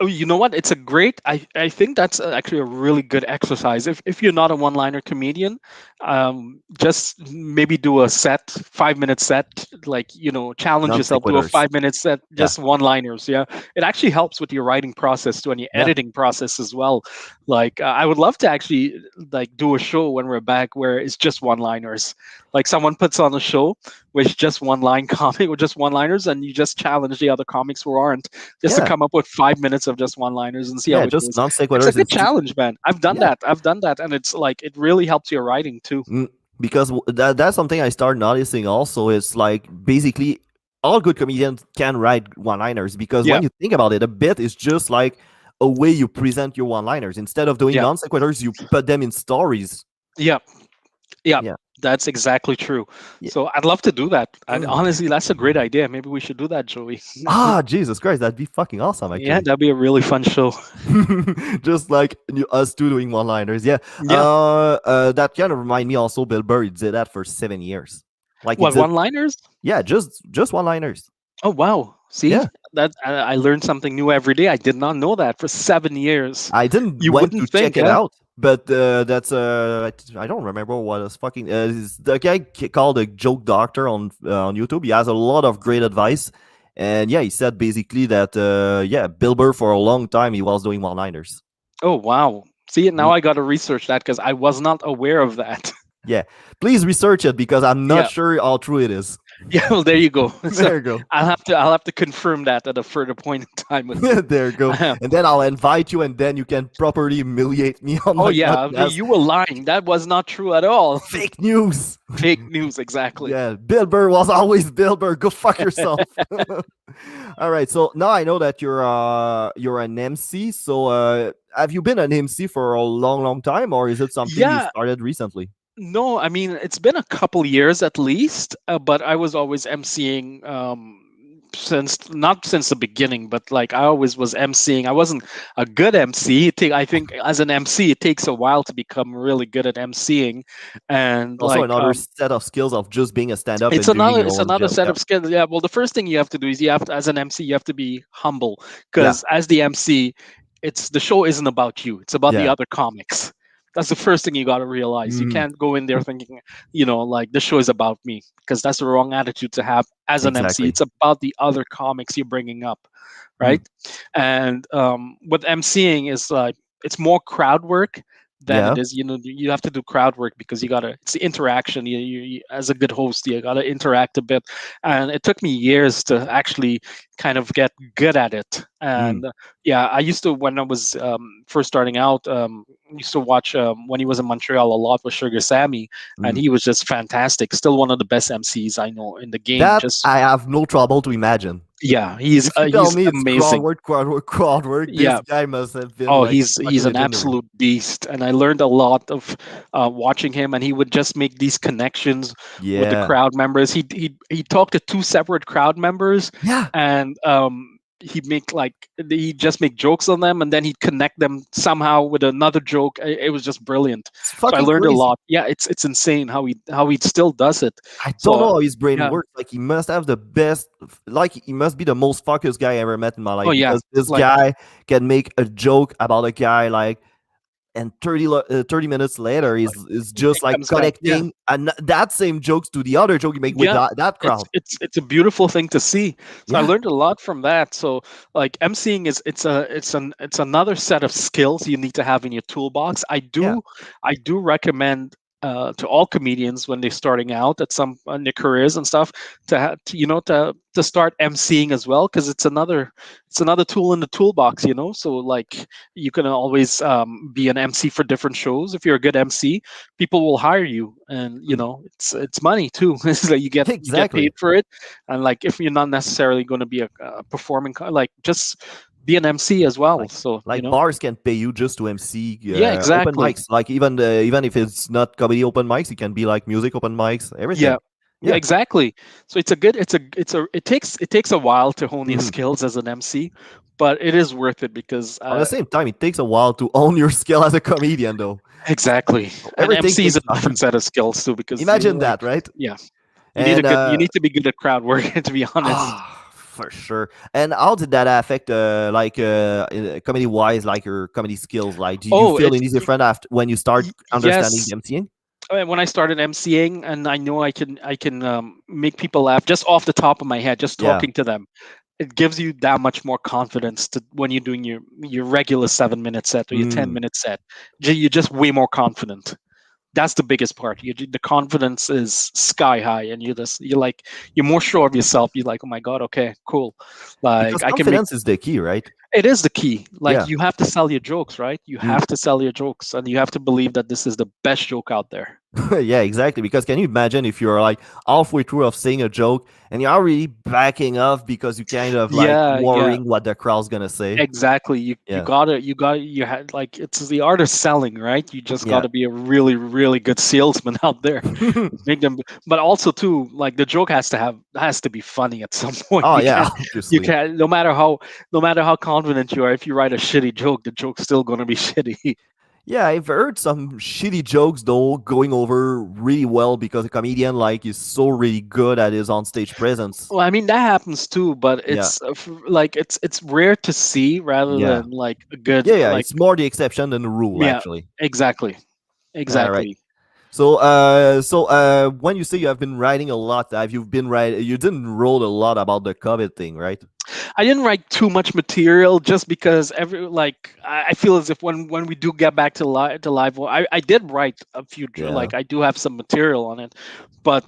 Oh, you know what? It's a great. I think that's actually a really good exercise. If you're not a one-liner comedian, just maybe do a set, 5 minute set. Like challenge Non yourself. Do a sequiturs. 5 minute set, Yeah, just one-liners. Yeah, it actually helps with your writing process too, and your yeah, editing process as well. Like I would love to actually like do a show when we're back where it's just one-liners. Like someone puts on a show with just one-line comic with just one-liners, and you just challenge the other comics who aren't, just to yeah, come up with 5 minutes of just one-liners and see yeah. how it Just goes. non It's a sequiturs. good It's just challenge, man. I've done yeah. that. I've done that, and it's like it really helps your writing too. Because that's something I started noticing also. It's like basically all good comedians can write one-liners because Yeah, when you think about it, a bit is just like a way you present your one-liners. Instead of doing yeah, non sequiturs, you put them in stories. yeah, yeah. Yeah, That's exactly true. yeah. So I'd love to do that. And Mm. honestly, that's a great idea. Maybe we should do that, Joey. Ah, Jesus Christ, that'd be fucking awesome, Yeah, actually. that'd be a really fun show. Just like us two doing one-liners. Yeah. Yeah. That kind of remind me also. Bill Burr he did that for 7 years. Like he What, did, one-liners? yeah, just one-liners. Oh wow. See, Yeah. that I learned something new every day. I did not know that for 7 years. I didn't You went to wouldn't check think, it huh? out, but that's I don't remember what is fucking the guy called a joke doctor on YouTube. He has a lot of great advice, And yeah, he said basically that yeah, Bill Burr for a long time he was doing one-liners. Oh wow. See, now I got to research that because I was not aware of that. Yeah, please research it because I'm not Yeah. sure how true it is. Yeah, well, there you go. So There you go. I'll have to confirm that at a further point in time with you. There you go. And then I'll invite you, and then you can properly humiliate me on Oh my yeah, podcast. you were lying. That was not true at all. Fake news. Fake news, exactly. Yeah, Bill Burr was always Bill Burr. Go fuck yourself. All right, so now I know that you're an MC. So have you been an MC for a long, long time, or is it something you Yeah, started recently? no, I mean it's been a couple years at least, but I was always emceeing since not since the beginning, but like I always was emceeing. I wasn't a good MC. I think as an MC, it takes a while to become really good at emceeing, and Also, like another set of skills of just being a stand-up it's and doing another your it's own another joke. set Yeah, of skills. Yeah, well, the first thing you have to do is you have to, as an MC, you have to be humble yeah, because as the MC, it's the show isn't about you. It's about the yeah. other comics. That's the first thing you got to realize. You Mhm, can't go in there thinking, like the show is about me, because that's the wrong attitude to have as an MC. exactly. It's about the other comics you're bringing up, Mm, right? And what emceeing is like, it's more crowd work than yeah. it is. You have to do crowd work because it's the interaction. As a good host, you got to interact a bit, and it took me years to actually kind of get good at it. Mm, And yeah, I used to, when I was first starting out, used to watch when he was in Montreal a lot with Sugar Sammy, and mm. he was just fantastic. Still one of the best MCs I know in the game. That Just I have no trouble to imagine. yeah, he's If you tell he's me it's crowd amazing. work, crowd work, crowd work, this Yeah. guy must have been Oh, like he's fucking an legendary. absolute beast, and I learned a lot of watching him. And he would just make these connections with the Yeah, crowd members. He talked to two separate crowd members, yeah. and he'd just make jokes on them, and then he'd connect them somehow with another joke. It was just brilliant. It's So I fucking learned a crazy. lot. Yeah, it's insane how he still does it. I don't know So how his brain yeah. works. Like he must have the best. Like he must be the most focused guy I ever met in my Oh life yeah. because this Like guy can make a joke about a guy like, and 30 minutes later is just it like comes back. Yeah. connecting and that same jokes to the other joke you make with Yeah, that it's crowd. it's it's a beautiful thing to see. So I Yeah. learned a lot from that. So like emceeing is it's another set of skills you need to have in your toolbox. Yeah. I do recommend to all comedians when they're starting out at some in their careers and stuff to start emceeing as well, because it's another tool in the toolbox. So like you can always be an MC for different shows. If you're a good MC, people will hire you, and Mm. it's money too. It's like you get Exactly. paid for it. And like if you're not necessarily going to be a performing like just be an MC as well. like So like bars can pay you just to MC yeah, open exactly. mics, like even if it's not comedy open mics, it can be like music open mics, Yeah. everything. Yeah, Yeah. exactly. So it takes a while to hone your Mhm. skills as an MC, but it is worth it because At the same time it takes a while to own your skill as a comedian though. exactly. So And everything MC is takes a different time. set of skills too, because Imagine that, right? yeah, And you need to be good at crowd work to be honest. for sure. And how did that affect, comedy wise, like your comedy skills? Like, did you Oh, feel any different after when you start understanding yes. the MCing? When I started emceeing, and I know I can make people laugh just off the top of my head, just Yeah. talking to them. It gives you that much more confidence to when you're doing your regular 7 minute set or your ten Mm. minute set. You're just way more confident. That's the biggest part. The confidence is sky high, and you're more sure of yourself. You're like, oh my god, okay, cool. Because Like I can make confidence is the key, right? it is the key. Like Yeah. you have to sell your jokes, right? You Mm. have to sell your jokes, and you have to believe that this is the best joke out there. Yeah, exactly. Because can you imagine if you're like halfway through of saying a joke and you're already backing off because you kind of like Yeah, yeah. worrying what the crowd's gonna say? Exactly. You Yeah. gotta you had like it's the art of selling, right? You just Yeah. gotta be a really, really good salesman out there. Make them, but also too, like the joke has to be funny at some point. Oh You yeah, can't you obviously. can't no matter how confident you are, if you write a shitty joke, the joke's still gonna be shitty. Yeah, I've heard some shitty jokes though going over really well because a comedian like is so really good at his on-stage presence. Well, I mean that happens too, but Yeah, it's rare to see rather yeah, than like a good yeah. like It's more the exception than the rule, yeah, actually. exactly. All right. Exactly. When you say you have been writing a lot, have you been writing? You didn't wrote a lot about the COVID thing, right? I didn't write too much material just because I feel as if when we do get back to live, well, I did write a few Yeah. I do have some material on it, but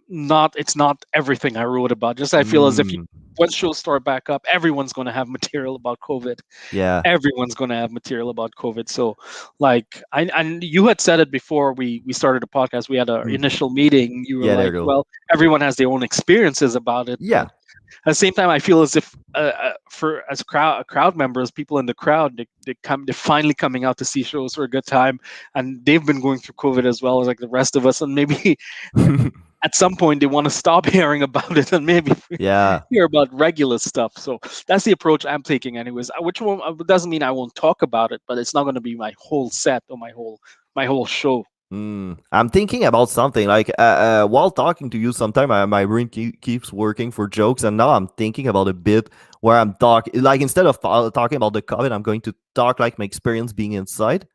not it's not everything I wrote about. Just I feel as if Mm, once shows start back up, everyone's going to have material about COVID. yeah. Everyone's going to have material about COVID. So, like, and you had said it before we started the podcast. We had our Mm, initial meeting. You were yeah. There you like, go. well, everyone has their own experiences about it, Yeah. but at the same time, I feel as if for as crowd members, people in the crowd, they're finally coming out to see shows for a good time, and they've been going through COVID as well as like the rest of us, and maybe at some point they want to stop hearing about it and maybe Yeah. hear about regular stuff. So that's the approach I'm taking, anyways. Which one doesn't mean I won't talk about it, but it's not going to be my whole set or my whole show. I'm thinking about something like while talking to you. Sometime my brain keeps working for jokes, and now I'm thinking about a bit where I'm talking like instead of talking about the COVID, I'm going to talk like my experience being inside.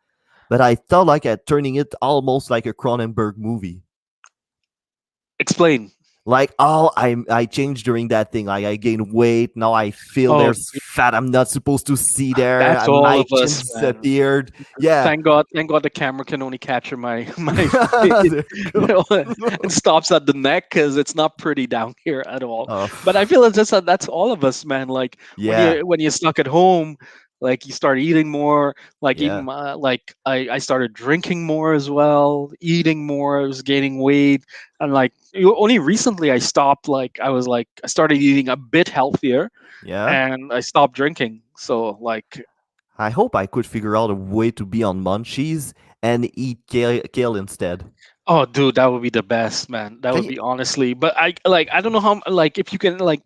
But I felt like turning it almost like a Cronenberg movie. Explain. Like, oh, I changed during that thing. Like I gained weight. Now I feel Oh, there's fat I'm not supposed to see there. that's And all my of chin us, man. disappeared. Yeah. Thank God the camera can only capture my face. There you You go. know, it stops at the neck because it's not pretty down here at all. Oh, But I feel it's just that's all of us, man. Like when yeah. you're stuck at home, like you start eating more. Like Yeah. even like I started drinking more as well, eating more. I was gaining weight, and like only recently I stopped. Like I started eating a bit healthier, Yeah. and I stopped drinking. So like I hope I could figure out a way to be on munchies and eat kale instead. oh, dude, that would be the best, man. That Can would you? be honestly. But I don't know how like if you can like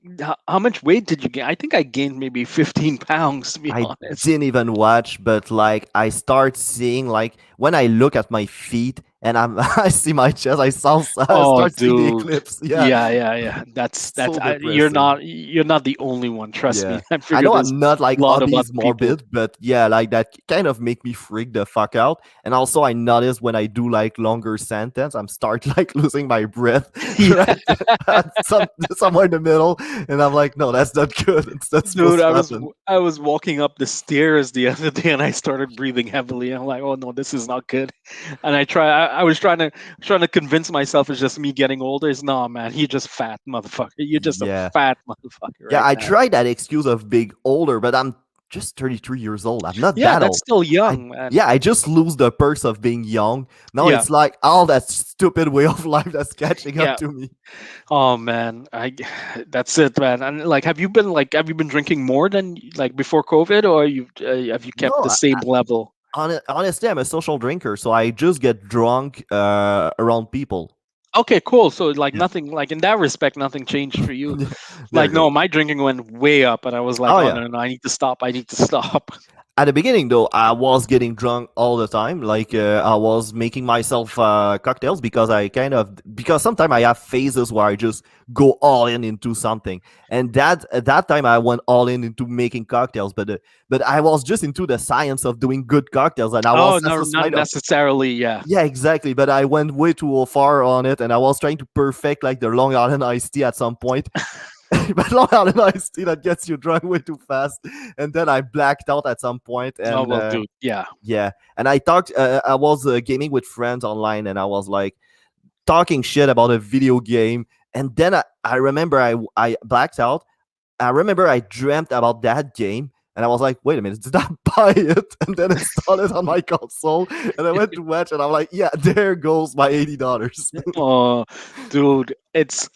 how much weight did you gain? I think I gained maybe 15 pounds to be I honest. didn't even watch, but like I start seeing like when I look at my feet and I see my chest, I Oh, start seeing the dude. eclipse. Yeah, Yeah, yeah, yeah. That's so you're depressing. not the only one. Trust me. Yeah. I I figure know there's I'm not a like lot of obese other people. morbid, but yeah, like that kind of make me freak the fuck out. And also I notice when I do like longer sentence, I'm start like losing my breath Yeah, right at somewhere in the middle. And I'm like, no, that's not good. It's not dude, supposed to happen. I was walking up the stairs the other day and I started breathing heavily. I'm like, oh no, this is not good. And I was trying to convince myself it's just me getting older. It's nah, man, you're just fat, motherfucker. You're just a Yeah. fat motherfucker Yeah, right I now. tried that excuse of being older, but I'm just 33 years old. I'm not Yeah, that that's old. still I young, man. Yeah, I just lose the perks of being young. Now Yeah, it's like all that stupid way of life that's catching up yeah. to me. Oh man, I that's it, man. And like, have you been drinking more than like before COVID, or have you kept No, the same level? honestly, I'm a social drinker, so I just get drunk around people. Okay, cool. So like Yeah. nothing, like in that respect, nothing changed for you. There Like you go. no, my drinking went way up, and I was like, Oh oh yeah. no, no, no, I need to stop. I need to stop. At the beginning, though, I was getting drunk all the time. Like I was making myself cocktails because I kind of because sometimes I have phases where I just go all in into something, and that at that time I went all in into making cocktails. But I was just into the science of doing good cocktails, and I Oh was no, not satisfied of necessarily. Yeah. yeah, exactly. But I went way too far on it, and I was trying to perfect like the Long Island iced tea at some point. But Long Island iced tea that gets you drunk way too fast, and then I blacked out at some point, Oh and well, dude. Yeah. yeah, and I was gaming with friends online, and I was like talking shit about a video game, and then I remember I blacked out. I remember I dreamt about that game, and I was like, wait a minute, did I buy it? And then it started on my console, and I went to watch, and I'm like, yeah, there goes my $80. Oh, dude, it's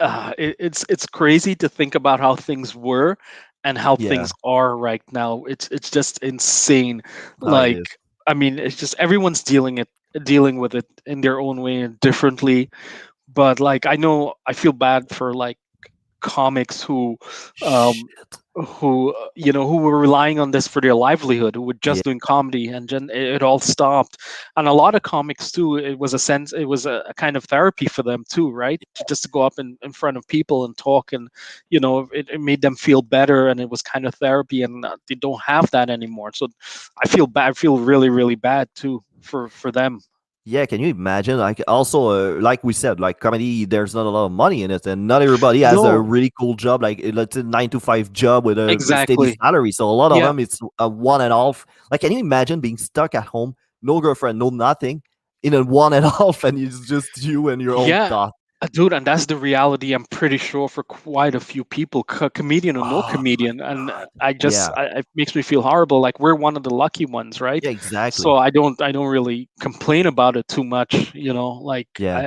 crazy to think about how things were and how Yeah, things are right now. It's just insane. how it Like, is. I mean, it's just everyone's dealing with it in their own way and differently. But like, I feel bad for like comics Shh. um who were relying on this for their livelihood, who were Yeah, just doing comedy, and then it all stopped. And a lot of comics too, it was a kind of therapy for them too, right? Just to go up in front of people and talk, and it made them feel better, and it was kind of therapy, and they don't have that anymore. So I feel bad. I feel really really bad too for them. Yeah, can you imagine? Like, also, like we said, like comedy, there's not a lot of money in it, and not everybody has a No, really cool job, like let's say 9 to 5 job with a steady exactly. salary. So a lot of Yeah, them, it's a one and off. Like, can you imagine being stuck at home, no girlfriend, no nothing, in a one and off, and it's just you and your own yeah. thought. Dude, and that's the reality. I'm pretty sure for quite a few people, comedian or no Oh comedian, and God, I just, yeah, it makes me feel horrible. Like we're one of the lucky ones, right? yeah, So exactly, I don't really complain about it too much. Like yeah.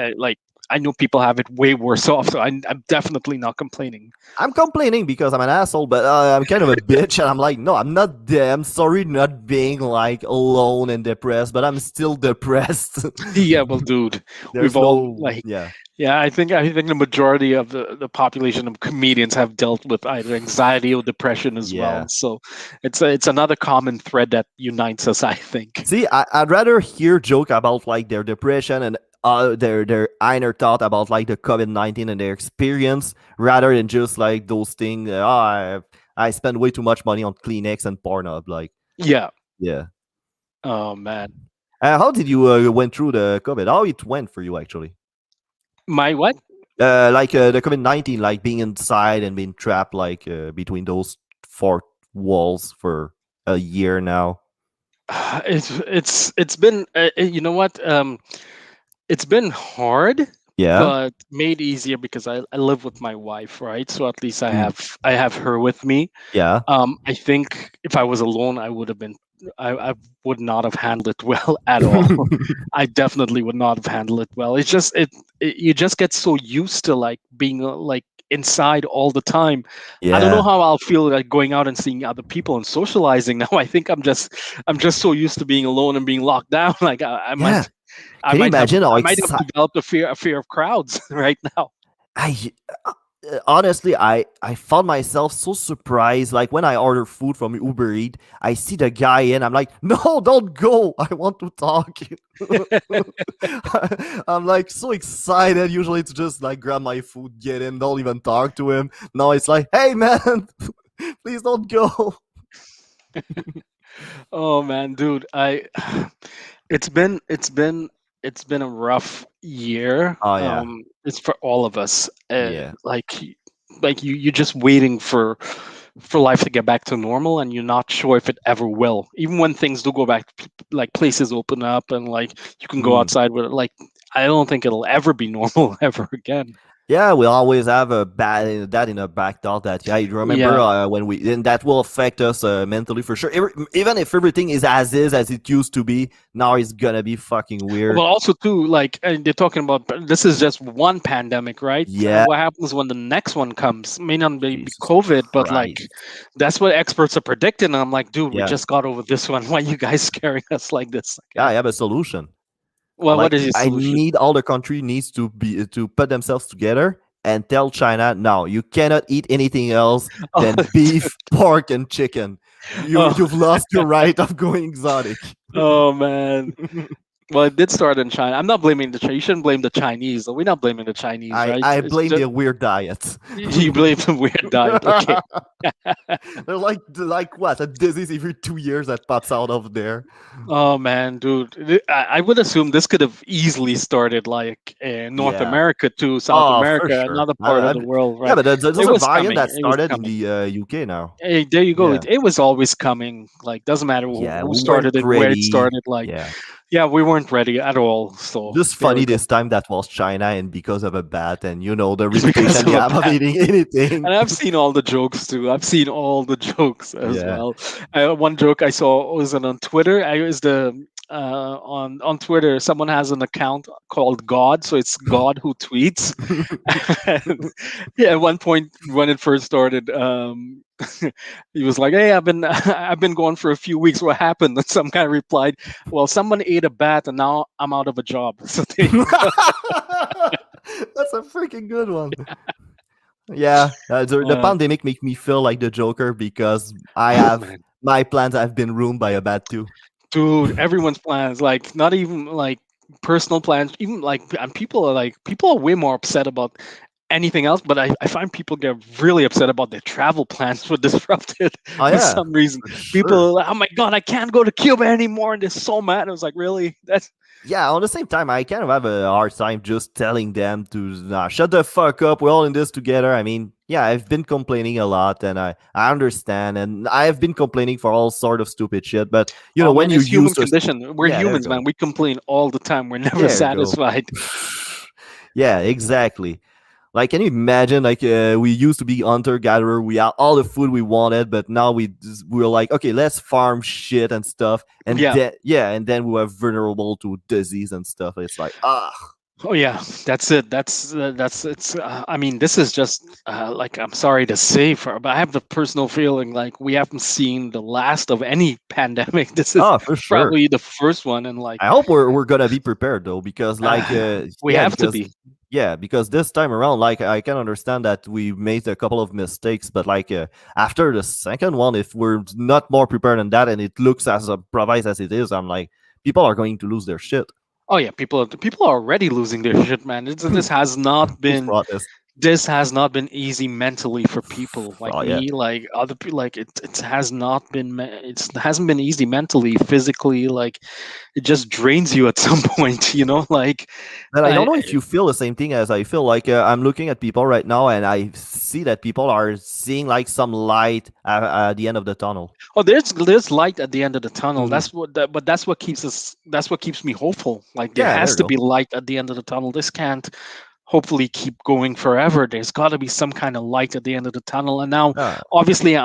I know people have it way worse off, so I'm definitely not complaining. I'm complaining because I'm an asshole, but I'm kind of a bitch, and I'm like, no, I'm not them. Sorry, not being like alone and depressed, but I'm still depressed. Yeah, well, dude, we've There's all no, like, yeah, yeah, I think the majority of the population of comedians have dealt with either anxiety or depression as well. yeah. So it's another common thread that unites us, I think. See, I'd rather hear joke about like their depression and their inner thought about like the COVID-19 and their experience rather than just like those things. I spend way too much money on Kleenex and Pornhub. Like, Yeah. yeah. Oh man. How did you went through the COVID? How it went for you actually? My what? Like the COVID-19, like being inside and being trapped like between those four walls for a year now. It's been you know what? It's been hard, Yeah, but made easier because I live with my wife, right? So at least I mm, have her with me. yeah, I think if I was alone, I would not have handled it well at all. I definitely would not have handled it well. It's just you just get so used to like being like inside all the time. I don't know yeah. how I'll feel like going out and seeing other people and socializing now. I think I'm just so used to being alone and being locked down. Like I Yeah. might I Can you might have imagine how I might have excited? developed a fear of crowds right now. I honestly, I found myself so surprised. Like when I order food from Uber Eat, I see the guy in. I'm like, no, don't go. I want to talk. I'm like so excited. Usually it's just like grab my food, get in, don't even talk to him. Now it's like, hey man, please don't go. Oh man, dude, I it's been it's been it's been a rough year. Oh yeah, It's for all of us. yeah, Like you're just waiting for life to get back to normal, and you're not sure if it ever will. Even when things do go back, like places open up and like you can go mm. outside with it, like I don't think it'll ever be normal ever again. Yeah. We always have a bad that in a back thought that yeah, you remember Yeah. when we and that will affect us mentally for sure. Even if everything is as it used to be, now it's gonna be fucking But weird. also too, like they're talking about this is just one pandemic, right? Yeah, What happens when the next one comes? May not be Jesus COVID, but like Christ. that's what experts are predicting. And I'm like, dude, we Yeah, just got over this one. Why are you guys scaring us like this yeah. I again? have a solution. Well, Like what is your I solution? need all the country needs to put themselves together and tell China, no, you cannot eat anything else Oh, than beef, pork, and chicken. oh, You've lost your right of going exotic. oh man. Well, it did start in China. I'm not blaming the Chinese. You shouldn't blame the Chinese. We're not blaming the Chinese, right? I It's blame just their weird diet. you blame the weird diet. Okay. They're like what a disease every 2 years that pops out of there. Oh man, dude, I would assume this could have easily started like in North Yeah. America to South Oh, for America, sure. another part of the world, Yeah, right? but there's It a was variant coming. that It was started in coming. the UK now. Hey, there you go. Yeah. It was always coming. Like, doesn't matter Yeah, who we weren't started it, where it ready. started. Like, Yeah. yeah, we weren't ready at all. So Just there we funny go. this time that was China and because of a bat and you know the Because reputation of they a have of bad. eating anything. And I've seen all the jokes too. I've seen all the jokes as Yeah. well. One joke I saw was on Twitter. I was the on Twitter. Someone has an account called God, so it's God who tweets. And, yeah, at one point when it first started, he was like, "Hey, I've been I've been gone for a few weeks. What happened?" And some guy replied, "Well, someone ate a bat, and now I'm out of a job." So there you go. That's a freaking good one. Yeah, the Uh, pandemic make me feel like the Joker because I oh have man, my plans have been ruined by a bat too. dude, everyone's plans, like not even like personal plans, even like, and people are way more upset about anything else, but I find people get really upset about their travel plans were disrupted Oh for yeah, some reason. for sure. People, oh my god, I can't go to Cuba anymore, and they're so mad. I was like, really? That's Yeah, on the same time, I kind of have a hard time just telling them to nah, shut the fuck up. We're all in this together. I mean, yeah, I've been complaining a lot, and I understand, and I've been complaining for all sort of stupid shit. But oh when man, you it's human use this, condition. We're yeah, there you humans, go, man. We complain all the time. We're never there you go. satisfied. Yeah, exactly. Like, can you imagine? Like, we used to be hunter gatherer. We had all the food we wanted, but now we're like, okay, let's farm shit and stuff, and Yeah. then yeah, and then we were vulnerable to disease and stuff. It's like, ah, Oh yeah, that's it. That's it's. I mean, this is just like I'm sorry to say, but I have the personal feeling like we haven't seen the last of any pandemic. This is oh, for sure. probably the first one, and like I hope we're gonna be prepared though, because we have to be. because this time around, like I can understand that we made a couple of mistakes, but like after the second one, if we're not more prepared than that, and it looks as improvised as it is, I'm like, people are going to lose their shit. Oh yeah, people are already losing their shit, man. This has not Post been protest. this has not been easy mentally for people like Oh yeah. me, like other people. Like it has not been. It hasn't been easy mentally, physically. Like it just drains you at some point, you know. Like But I don't I, know if you feel the same thing as I feel. Like I'm looking at people right now, and I see that people are seeing like some light at the end of the tunnel. oh, there's light at the end of the tunnel. Mhm. But that's what keeps us. That's what keeps me hopeful. Like there Yeah, there has you to go. be light at the end of the tunnel. This can't hopefully keep going forever. There's got to be some kind of light at the end of the tunnel. And now, obviously,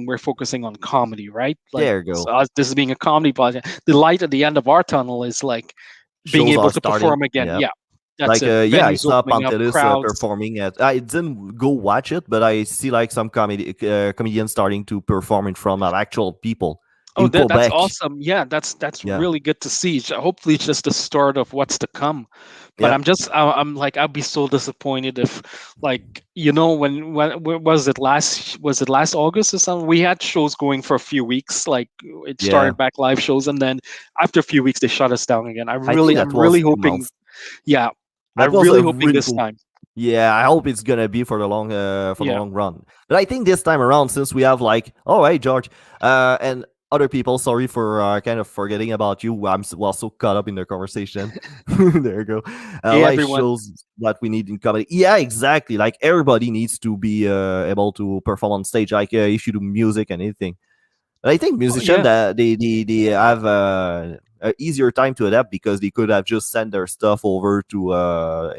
we're focusing on comedy, right? Like There you go. so this is being a comedy project. The light at the end of our tunnel is like being Shows able are to starting. perform again. Yeah. Yeah, that's Like, it. yeah, I Venues saw opening up, Pantelis crowds. performing at. I didn't go watch it, but I see like some comedians starting to perform in front of actual people Oh, in that's Quebec. awesome. Yeah, that's Yeah, really good to see. Hopefully, it's just the start of what's to come. But yeah, I'm like, I'd be so disappointed if, like, you know, when was it last August or something? We had shows going for a few weeks. Like, it yeah. started back live shows, and then after a few weeks, they shut us down again. I think I'm that was really 2 months. hoping, yeah, That I'm was really a hoping really this cool. time. Yeah, I hope it's gonna be for the Yeah. long run. But I think this time around, since we have like, oh hey George, and other people, sorry for kind of forgetting about you. I'm well so caught up in the conversation. There you go. Hey, Life everyone. shows that we need in comedy. Yeah, exactly. Like everybody needs to be able to perform on stage. Like if you do music and anything. But I think Oh, musicians yeah. that they have a easier time to adapt because they could have just sent their stuff over to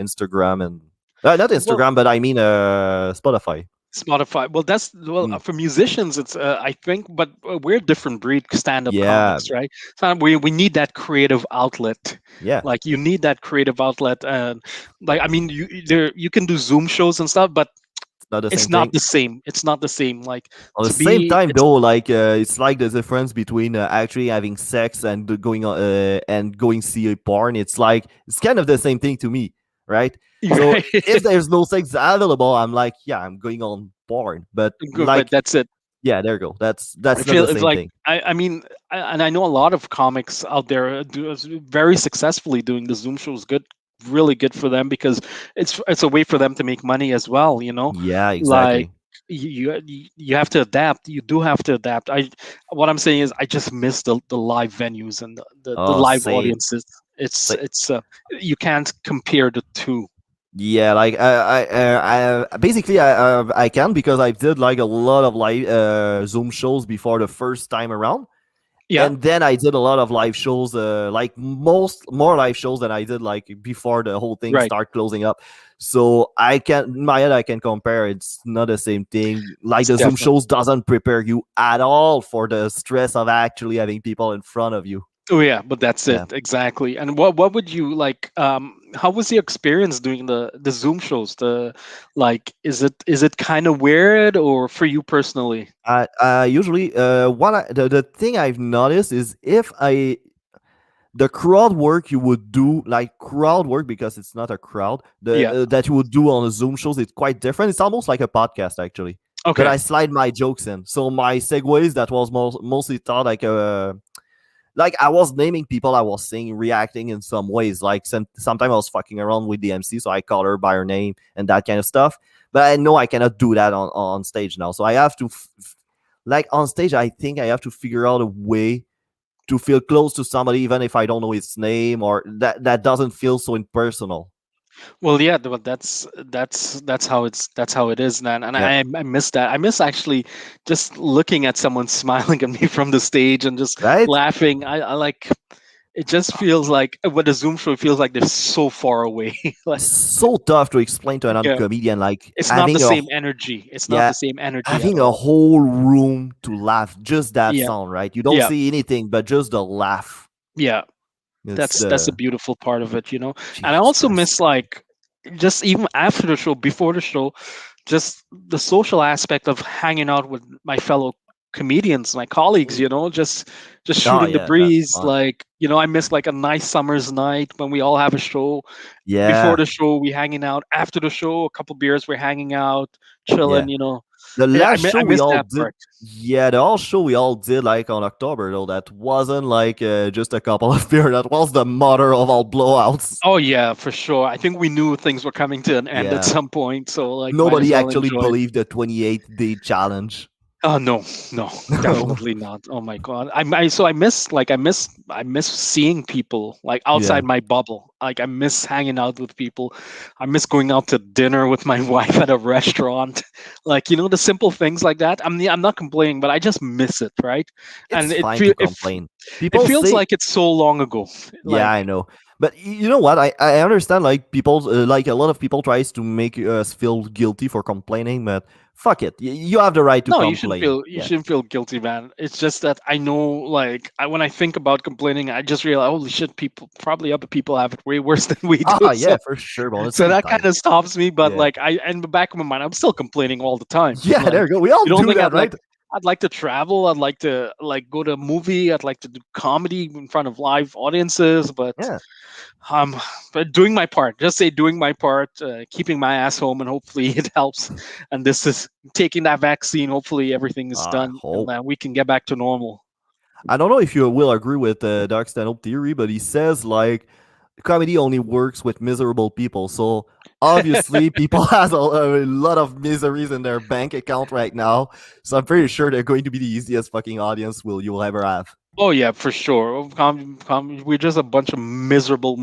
Instagram and not Well, Instagram, but I mean Spotify. Spotify. Well, Mm, for musicians. It's I think, but we're a different breed, stand-up yeah, comics, right? So we need that creative outlet. yeah, Like you need that creative outlet, and like I mean, you can do Zoom shows and stuff, but it's not the it's same not thing. the same. It's not the same. Like At the to same be, time, it's though, like it's like the difference between actually having sex and going see a porn. It's like it's kind of the same thing to me, right? So if there's no sex available, I'm like, yeah, I'm going on porn. But good, but like, that's it. yeah, there you go. I That's not feel the it's same like thing. I mean, and I know a lot of comics out there very successfully doing the Zoom shows. Good, really good for them because it's a way for them to make money as well. You know, Yeah, like exactly. you have to adapt. You do have to adapt. What I'm saying is I just miss the live venues and the Oh, live same. audiences. It's Sa- it's you can't compare the two. Yeah, like I basically I can because I did like a lot of live Zoom shows before the first time around, Yeah, and then I did a lot of live shows, like most more live shows than I did like before the whole thing right. start closing up. So I can in my head I can compare. It's not the same thing. Like It's the Zoom definitely. shows doesn't prepare you at all for the stress of actually having people in front of you. Oh yeah, but that's Yeah. it exactly. And what would you like? How was your experience doing the Zoom shows? The like, is it kind of weird or for you personally? Usually, the thing I've noticed is if I the crowd work you would do like crowd work because it's not a crowd the Yeah. that you would do on a Zoom shows it's quite different. It's almost like a podcast actually, but Okay. I slide my jokes in. So my segues that was mostly thought like like I was naming people, I was saying reacting in some ways. Like sometimes I was fucking around with the MC, so I call her by her name and that kind of stuff. But I know I cannot do that on stage now, so I have to like on stage. I think I have to figure out a way to feel close to somebody, even if I don't know its name or that doesn't feel so impersonal. Well, yeah, but that's how that's how it is, man. And Yeah, I miss that. I miss actually just looking at someone smiling at me from the stage and just right. laughing. I like it. Just feels like what a Zoom show feels like they're so far away. Like, It's so tough to explain to another yeah, comedian, like it's not the having a same energy. It's not yeah, the same energy at having a all. whole room to laugh, just that Yeah, sound, right? You don't yeah, see anything, but just the laugh. yeah. It's That's a the beautiful part of it, you know. And I Jesus also Christ. miss like just even after the show, before the show, just the social aspect of hanging out with my fellow comedians, my colleagues, you know, just Oh shooting the yeah, that's breeze. fun. Like, you know, I miss like a nice summer's night when we all have a show. Before Yeah, the show, we hanging out. After the show, a couple beers, we're hanging out, yeah. chilling, you know. The last show I we miss all that did, part. yeah, the whole show we all did like on October though. That wasn't like just a couple of beer. That was the mother of all blowouts. Oh yeah, for sure. I think we knew things were coming to an end at Yeah, some point, so like might as nobody well actually enjoy. believed the 28-day challenge. Oh no, no, definitely not. Oh my god, so I miss seeing people like Yeah, outside my bubble. Like I miss hanging out with people. I miss going out to dinner with my wife at a restaurant. Like you know the simple things like that. I'm not complaining, but I just miss it, right? And it's fine to complain. it People feels say, like it's so long ago. yeah, Like I know. But you know what? I understand like people like a lot of people tries to make us feel guilty for complaining, but fuck it. You have the right to no, complain. you Yeah. shouldn't feel guilty, man. It's just that I know, like, when I think about complaining, I just realize, holy shit, people probably other people have it way worse than we do. Ah, So yeah, for sure. But at the so same that kind time, of stops me. But yeah. like, in the back of my mind, I'm still complaining all the time. Yeah, there Like, you go. We all you don't do think that, right? I'd like to travel. I'd like to like go to a movie. I'd like to do comedy in front of live audiences. Yeah. Um, but doing my part. Just say doing my part, keeping my ass home, and hopefully it helps. And this is taking that vaccine. Hopefully everything is I done, and hope. we can get back to normal. I don't know if you will agree with Dark Stand-up theory, but he says like comedy only works with miserable people. So obviously, people has a lot of miseries in their bank account right now. So I'm pretty sure they're going to be the easiest fucking audience will you'll ever have. Oh yeah, for sure. We're just a bunch of miserable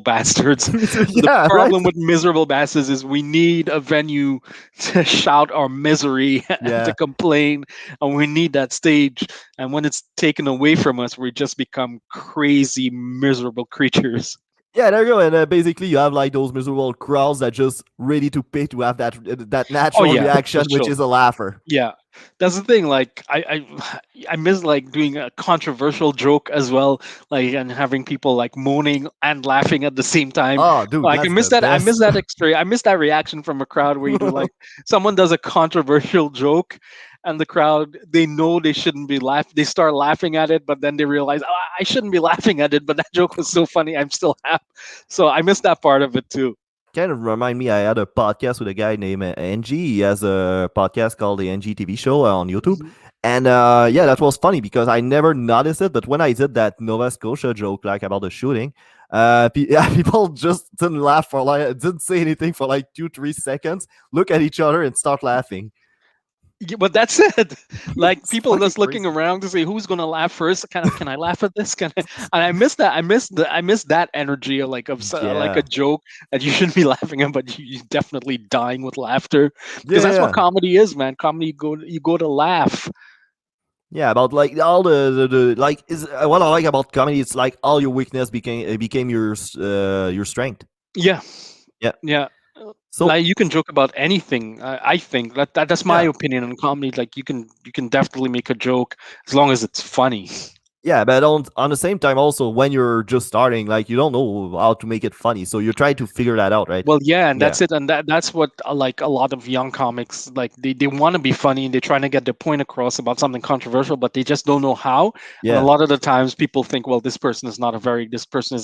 bastards. The Yeah, right. problem with miserable bastards is we need a venue to shout our misery and to Yeah. complain, and we need that stage. And when it's taken away from us, we just become crazy, miserable creatures. Yeah, there you go. And basically, you have like those miserable crowds that just ready to pay to have that Oh natural yeah, for reaction, which sure. is a laugher. Yeah, that's the thing. Like I miss like doing a controversial joke as well, like and having people like moaning and laughing at the same time. Oh, dude, Like that's the I miss best. that extra. I miss that reaction from a crowd where you do like someone does a controversial joke, and the crowd they know they shouldn't be they start laughing at it, but then they realize, oh, I shouldn't be laughing at it, but that joke was so funny. I'm still happy. So I miss that part of it too. Kind of remind me, I had a podcast with a guy named NG. He has a podcast called the NG TV Show on YouTube. Mhm. And yeah, that was funny because I never noticed it. But when I did that Nova Scotia joke, like about the shooting, yeah, people just didn't laugh for like, didn't say anything for like 2, 3 seconds, look at each other and start laughing. Yeah, but that's it. Like It's people fucking just looking crazy. around to see who's gonna laugh first. Can I laugh at this? Can I? And I miss that. I miss that energy of like like a Yeah. joke that you shouldn't be laughing at, but you definitely dying with laughter because Yeah, that's what yeah. comedy is, man. Comedy you go to laugh. Yeah, about like all the like is what I like about comedy. It's like all your weakness became your strength. Yeah, Yeah. yeah. So Like you can joke about anything. I think that's my yeah, opinion on comedy. Like you can definitely make a joke as long as it's funny. yeah, but on the same time, also when you're just starting, like you don't know how to make it funny, so you try to figure that out, right? Well, yeah, and Yeah, that's it, and that's what like a lot of young comics like they want to be funny and they're trying to get their point across about something controversial, but they just don't know how. And a yeah, lot of the times, people think, well, this person is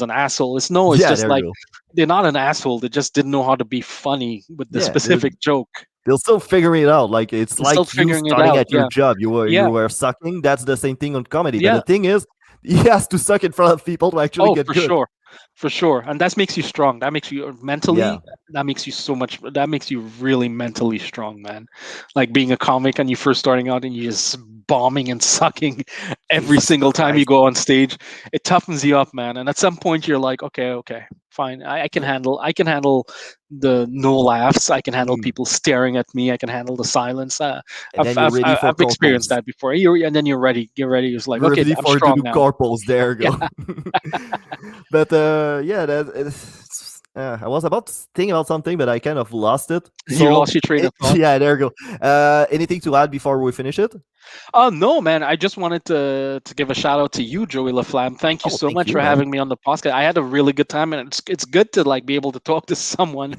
an asshole. It's no, it's yeah. just There you like go. they're not an asshole. They just didn't know how to be funny with the Yeah, specific joke. they'll still figure it out. Like it's They're still like you figuring it starting out. at your Yeah, job. You yeah, were sucking. That's the same thing on comedy. But the yeah. thing is, he has to suck in front of people to actually Oh, get for good. sure, for sure, and that makes you strong. That makes you Yeah. mentally. That makes you so much. That makes you really mentally strong, man. Like being a comic and you first starting out and you just bombing and sucking every Jesus single time you Christ. go on stage. It toughens you up, man. And at some point you're like, okay, okay, fine. I can handle. I can handle the no laughs. I can handle Mm. people staring at me. I can handle the silence. And then you're ready for I've experienced corpos. that before. And then you're ready. You're ready. It's like, You're okay, ready I'm for to strong do now. corpos. There you Yeah. go. But yeah, I was about to think about something, but I kind of lost it. You So lost your train of thought. yeah, there you go. Anything to add before we finish it? Oh no, man! I just wanted to give a shout out to you, Joey Laflamme. Thank you Oh, so thank much you, for man. having me on the podcast. I had a really good time, and it's good to like be able to talk to someone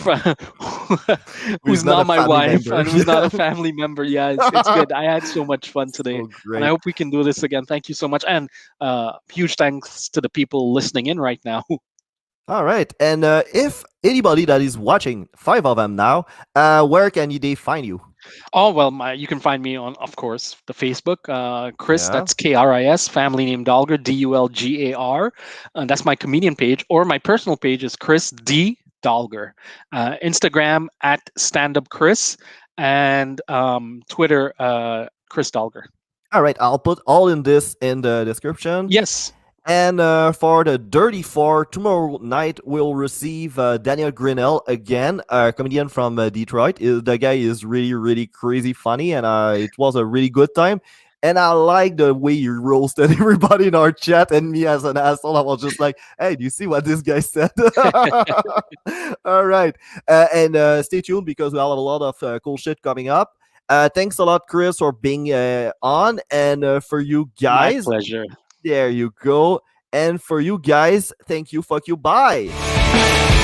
from, Who's who's not not a my family wife member. and who's not a family member. Yeah, it's good. I had so much fun today, So and I great. hope we can do this again. Thank you so much, and huge thanks to the people listening in right now. All right. And if anybody that is watching, 5 of them now, where can they find you? Oh well, you can find me on, of course, the Facebook, Chris. Yeah. That's Kris. Family name Dulgar, Dulgar, and that's my comedian page. Or my personal page is Kris D Dulgar. Instagram at Stand Up Chris, and Twitter Kris Dulgar. All right. I'll put all in this in the description. Yes. And for the Dirty Four, tomorrow night we'll receive Daniel Grinnell again, a comedian from Detroit. The guy is really, really crazy funny, and it was a really good time. And I like the way you roasted everybody in our chat, and me as an asshole, I was just like, "Hey, do you see what this guy said?" All right, and stay tuned because we have a lot of cool shit coming up. Thanks a lot, Chris, for being on, and for you My guys. pleasure. There you go. And for you guys, thank you, fuck you, bye.